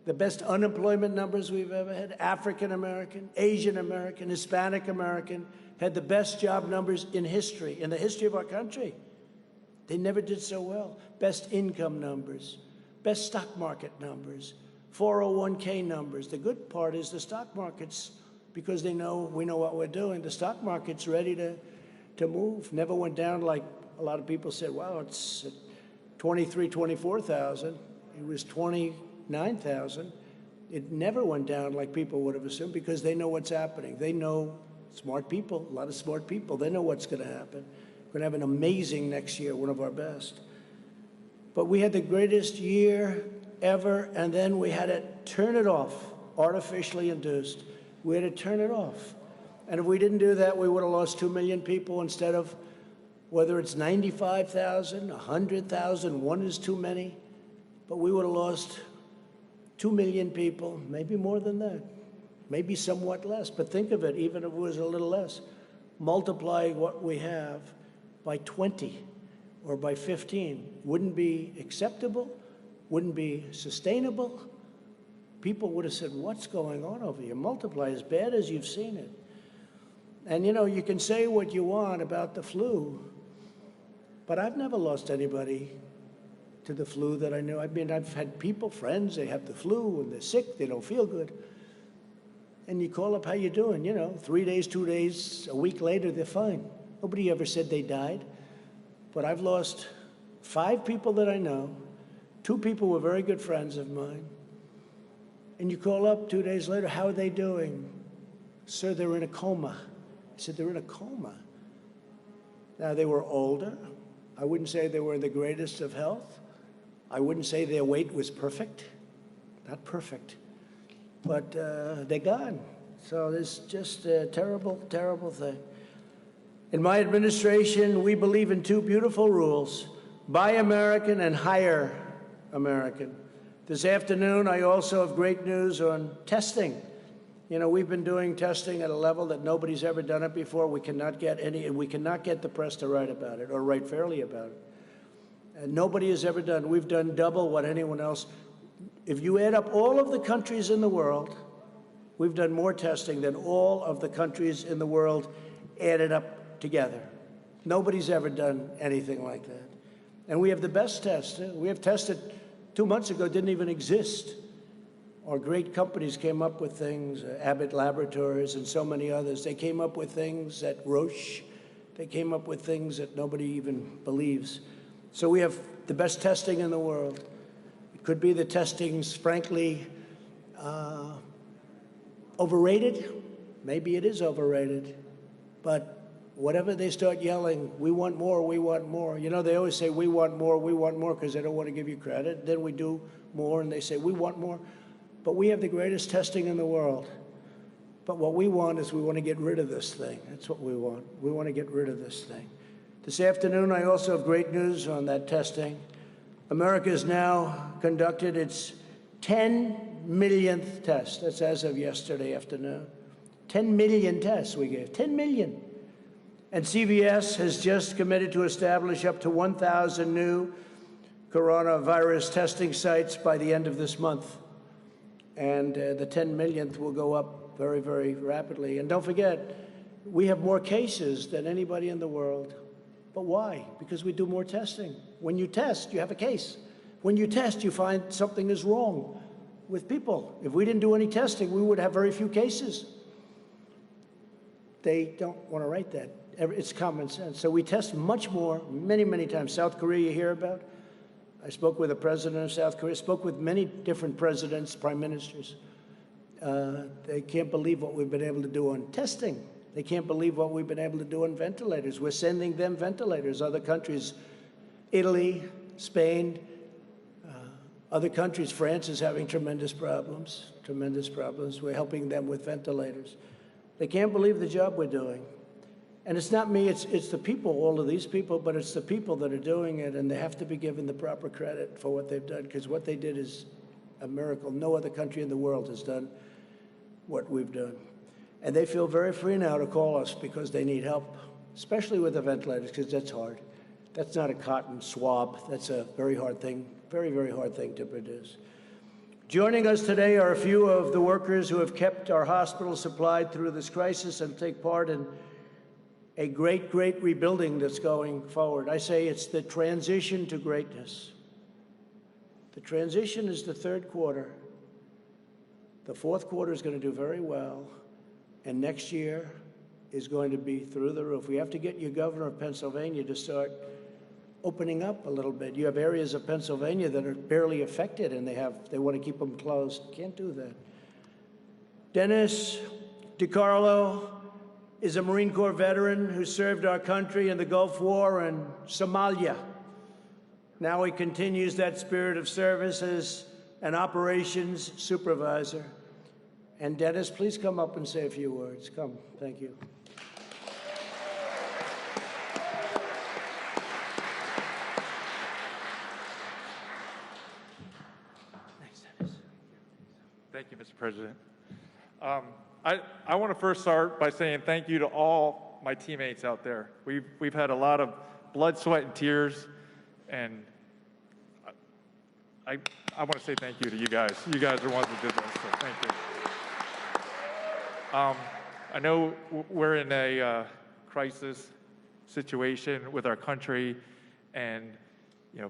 The best unemployment numbers we've ever had. African American, Asian American, Hispanic American had the best job numbers in history, in the history of our country. They never did so well. Best income numbers, best stock market numbers, 401k numbers. The good part is the stock markets, because we know what we're doing. The stock market's ready to move. Never went down like a lot of people said, wow, it's at 23, 24,000. It was 29,000. It never went down like people would have assumed, because they know what's happening. They know, smart people, a lot of smart people, they know what's going to happen. We're going to have an amazing next year, one of our best. But we had the greatest year ever, and then we had to turn it off, artificially induced. We had to turn it off. And if we didn't do that, we would have lost 2 million people instead of, whether it's 95,000, 100,000, one is too many, but we would have lost 2 million people, maybe more than that, maybe somewhat less. But think of it, even if it was a little less, multiply what we have by 20 or by 15. Wouldn't be acceptable, wouldn't be sustainable. People would have said, what's going on over here? Multiply as bad as you've seen it. And you know, you can say what you want about the flu, but I've never lost anybody to the flu that I knew. I mean, I've had people, friends, they have the flu and they're sick, they don't feel good. And you call up, how you doing? You know, 3 days, 2 days, a week later, they're fine. Nobody ever said they died. But I've lost 5 people that I know. 2 people were very good friends of mine. And you call up 2 days later, how are they doing? Sir, they're in a coma. I said, they're in a coma. Now, they were older. I wouldn't say they were in the greatest of health. I wouldn't say their weight was perfect. Not perfect. But they're gone. So it's just a terrible, terrible thing. In my administration, we believe in 2 beautiful rules: buy American and hire American. This afternoon, I also have great news on testing. You know, we've been doing testing at a level that nobody's ever done it before. We cannot get the press to write about it or write fairly about it. And nobody has ever done. We've done double what anyone else. If you add up all of the countries in the world, we've done more testing than all of the countries in the world added up together. Nobody's ever done anything like that. And we have the best test. We have tests that 2 months ago didn't even exist. Our great companies came up with things, Abbott Laboratories and so many others. They came up with things at Roche. They came up with things that nobody even believes. So we have the best testing in the world. It could be the testing's, frankly, overrated. Maybe it is overrated. But whatever they start yelling, we want more, we want more. You know, they always say, we want more, because they don't want to give you credit. Then we do more, and they say, we want more. But we have the greatest testing in the world. But what we want is we want to get rid of this thing. That's what we want. We want to get rid of this thing. This afternoon, I also have great news on that testing. America has now conducted its 10 millionth test. That's as of yesterday afternoon. 10 million tests we gave, 10 million. And CVS has just committed to establish up to 1,000 new coronavirus testing sites by the end of this month. And the 10 millionth will go up very, very rapidly. And don't forget, we have more cases than anybody in the world. But why? Because we do more testing. When you test, you have a case. When you test, you find something is wrong with people. If we didn't do any testing, we would have very few cases. They don't want to write that. It's common sense. So we test much more, many, many times. South Korea, you hear about? I spoke with the president of South Korea, spoke with many different presidents, prime ministers. They can't believe what we've been able to do on testing. They can't believe what we've been able to do on ventilators. We're sending them ventilators. Other countries, Italy, Spain, other countries, France is having tremendous problems. We're helping them with ventilators. They can't believe the job we're doing. And it's not me, it's the people, all of these people, but it's the people that are doing it, and they have to be given the proper credit for what they've done, because what they did is a miracle. No other country in the world has done what we've done. And they feel very free now to call us because they need help, especially with the ventilators, because that's hard. That's not a cotton swab. That's a very hard thing, very, very hard thing to produce. Joining us today are a few of the workers who have kept our hospitals supplied through this crisis and take part in a great, great rebuilding that's going forward. I say it's the transition to greatness. The transition is the third quarter. The fourth quarter is going to do very well, and next year is going to be through the roof. We have to get your governor of Pennsylvania to start opening up a little bit. You have areas of Pennsylvania that are barely affected, and they want to keep them closed. Can't do that. Dennis DiCarlo is a Marine Corps veteran who served our country in the Gulf War and Somalia. Now he continues that spirit of service as an operations supervisor. And Dennis, please come up and say a few words. Come, thank you. Thanks, Dennis. Thank you, Mr. President. I want to first start by saying thank you to all my teammates out there. We've had a lot of blood, sweat, and tears, and I want to say thank you to you guys. You guys are the ones who did this, so thank you. I know we're in a crisis situation with our country, and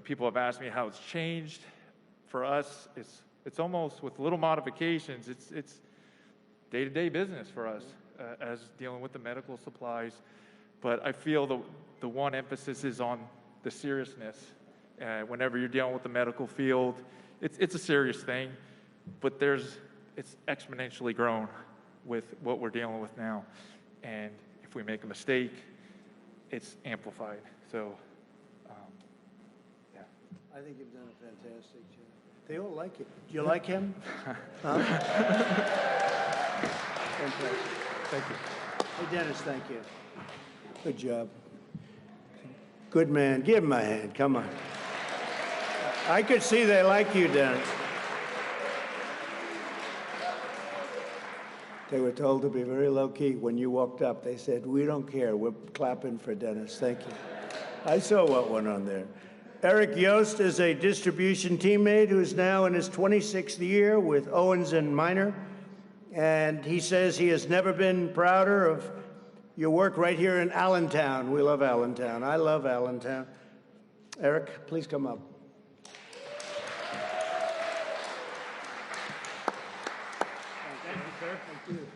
people have asked me how it's changed. For us, it's almost with little modifications. It's day-to-day business for us as dealing with the medical supplies. But I feel the one emphasis is on the seriousness. Whenever you're dealing with the medical field, it's a serious thing, but it's exponentially grown with what we're dealing with now. And if we make a mistake, it's amplified. So, yeah. I think you've done a fantastic job. They all like it. Do you like him? Huh? Fantastic. Thank you. Hey, Dennis, thank you. Good job. Good man. Give him a hand. Come on. I could see they like you, Dennis. They were told to be very low-key. When you walked up, they said, we don't care. We're clapping for Dennis. Thank you. I saw what went on there. Eric Yost is a distribution teammate who's now in his 26th year with Owens & Minor. And he says he has never been prouder of your work right here in Allentown. We love Allentown. I love Allentown. Eric, please come up. Thank you, sir. Thank you.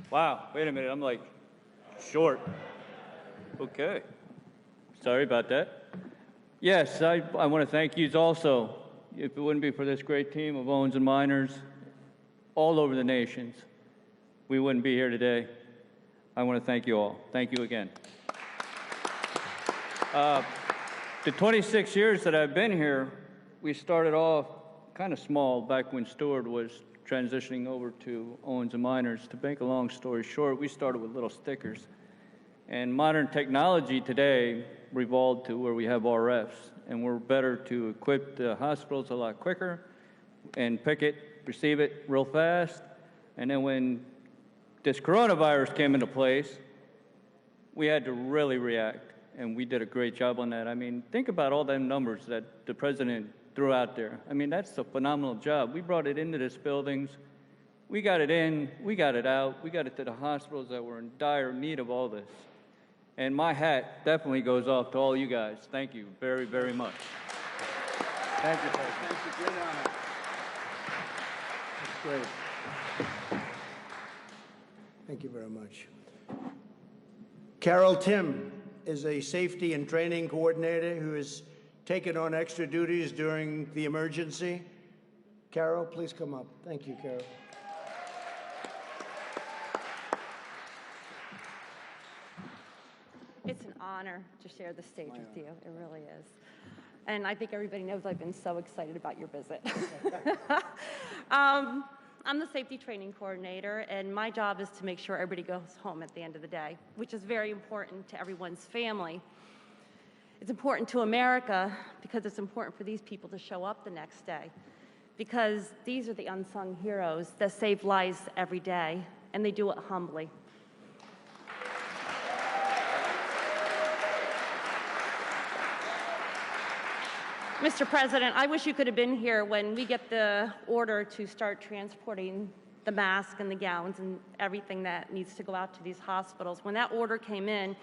Wow, wait a minute, I'm like short. Okay. Sorry about that. Yes, I want to thank you also. If it wouldn't be for this great team of Owens and Miners all over the nations, we wouldn't be here today. I want to thank you all. Thank you again. The 26 years that I've been here, we started off kind of small back when Stewart was transitioning over to Owens and Miners. To make a long story short, we started with little stickers. And modern technology today revolved to where we have RFs, and we're better to equip the hospitals a lot quicker and pick it, receive it real fast. And then when this coronavirus came into place, we had to really react, and we did a great job on that. I mean, think about all them numbers that the president threw out there. I mean, that's a phenomenal job. We brought it into this buildings. We got it in, we got it out, we got it to the hospitals that were in dire need of all this. And my hat definitely goes off to all you guys. Thank you very, very much. Thank you, President. Thank you. Great honor. That's great. Thank you very much. Carol Tim is a safety and training coordinator who has taken on extra duties during the emergency. Carol, please come up. Thank you, Carol. It's an honor to share the stage with you. It really is. And I think everybody knows I've been so excited about your visit. I'm the safety training coordinator, and my job is to make sure everybody goes home at the end of the day, which is very important to everyone's family. It's important to America because it's important for these people to show up the next day, because these are the unsung heroes that save lives every day, and they do it humbly. Mr. President, I wish you could have been here when we get the order to start transporting the masks and the gowns and everything that needs to go out to these hospitals. When that order came in,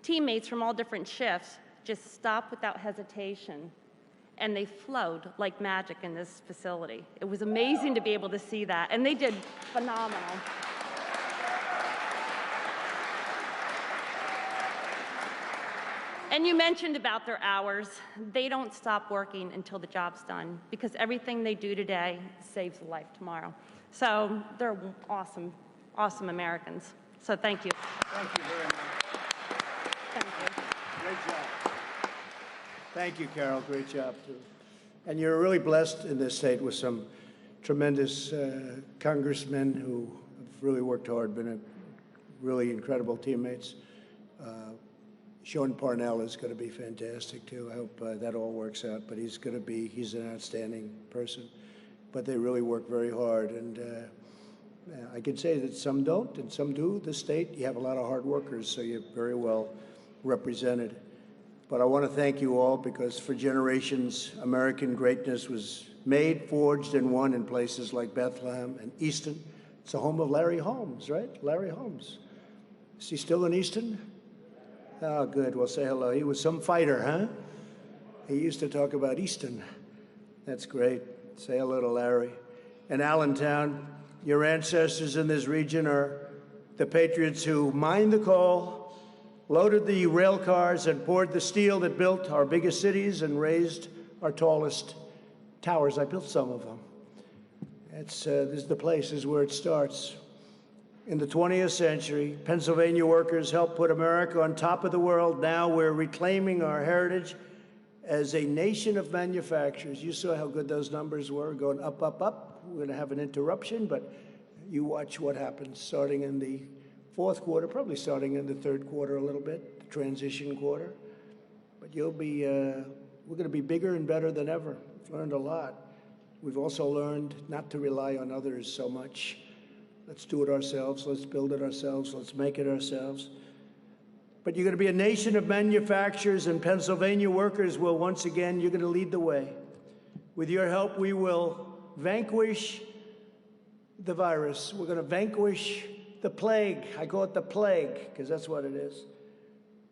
teammates from all different shifts just stopped without hesitation, and they flowed like magic in this facility. It was amazing to be able to see that, and they did phenomenal. And you mentioned about their hours. They don't stop working until the job's done, because everything they do today saves a life tomorrow. So they're awesome, awesome Americans. So thank you. Thank you very much. Thank you. Great job. Thank you, Carol. Great job, too. And you're really blessed in this state with some tremendous congressmen who have really worked hard, been really incredible teammates. Sean Parnell is going to be fantastic, too. I hope that all works out. But he's an outstanding person. But they really work very hard. And I can say that some don't and some do. This state, you have a lot of hard workers, so you're very well represented. But I want to thank you all, because for generations, American greatness was made, forged, and won in places like Bethlehem and Easton. It's the home of Larry Holmes, right? Larry Holmes. Is he still in Easton? Oh, good. Well, say hello. He was some fighter, huh? He used to talk about Easton. That's great. Say hello to Larry. And Allentown, your ancestors in this region are the patriots who mined the coal, loaded the rail cars, and poured the steel that built our biggest cities and raised our tallest towers. I built some of them. This is the place, this is where it starts. In the 20th century, Pennsylvania workers helped put America on top of the world. Now we're reclaiming our heritage as a nation of manufacturers. You saw how good those numbers were, going up, up, up. We're going to have an interruption, but you watch what happens starting in the fourth quarter, probably starting in the third quarter a little bit, the transition quarter. But we're going to be bigger and better than ever. We've learned a lot. We've also learned not to rely on others so much. Let's do it ourselves. Let's build it ourselves. Let's make it ourselves. But you're going to be a nation of manufacturers, and Pennsylvania workers will once again, you're going to lead the way. With your help, we will vanquish the virus. We're going to vanquish the plague, I call it the plague, because that's what it is.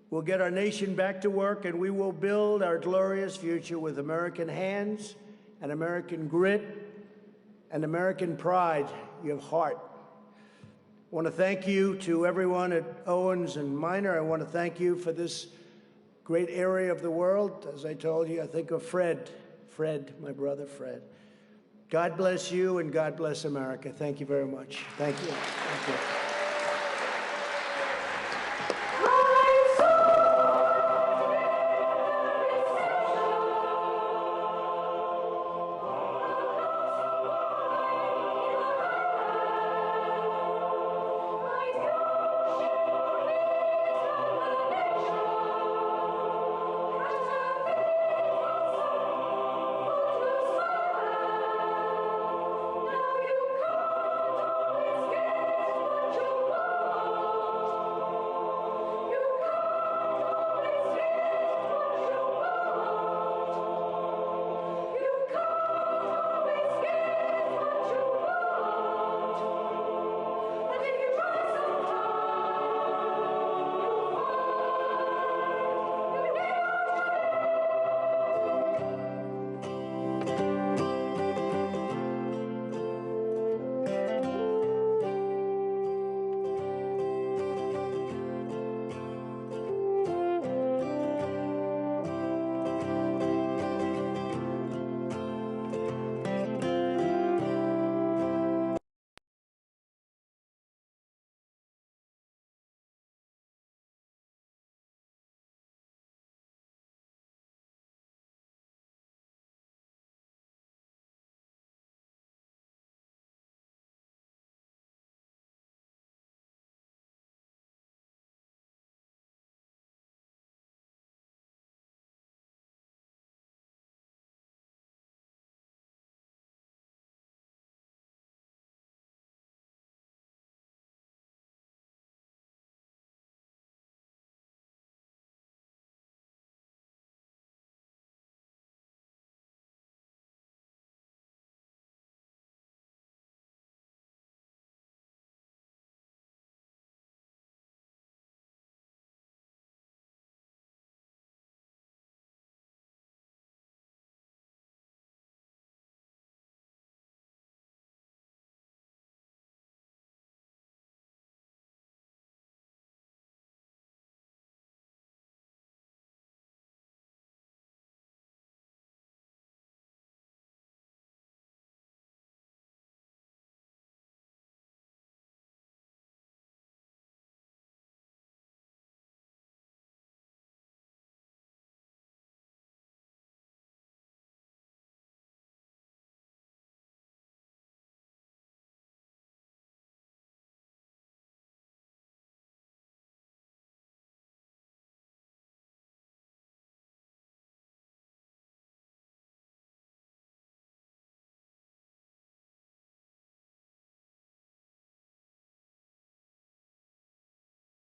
We'll get our nation back to work, and we will build our glorious future with American hands and American grit and American pride. You have heart. I want to thank you to everyone at Owens and Minor. I want to thank you for this great area of the world. As I told you, I think of Fred, my brother Fred. God bless you and God bless America. Thank you very much. Thank you. Thank you.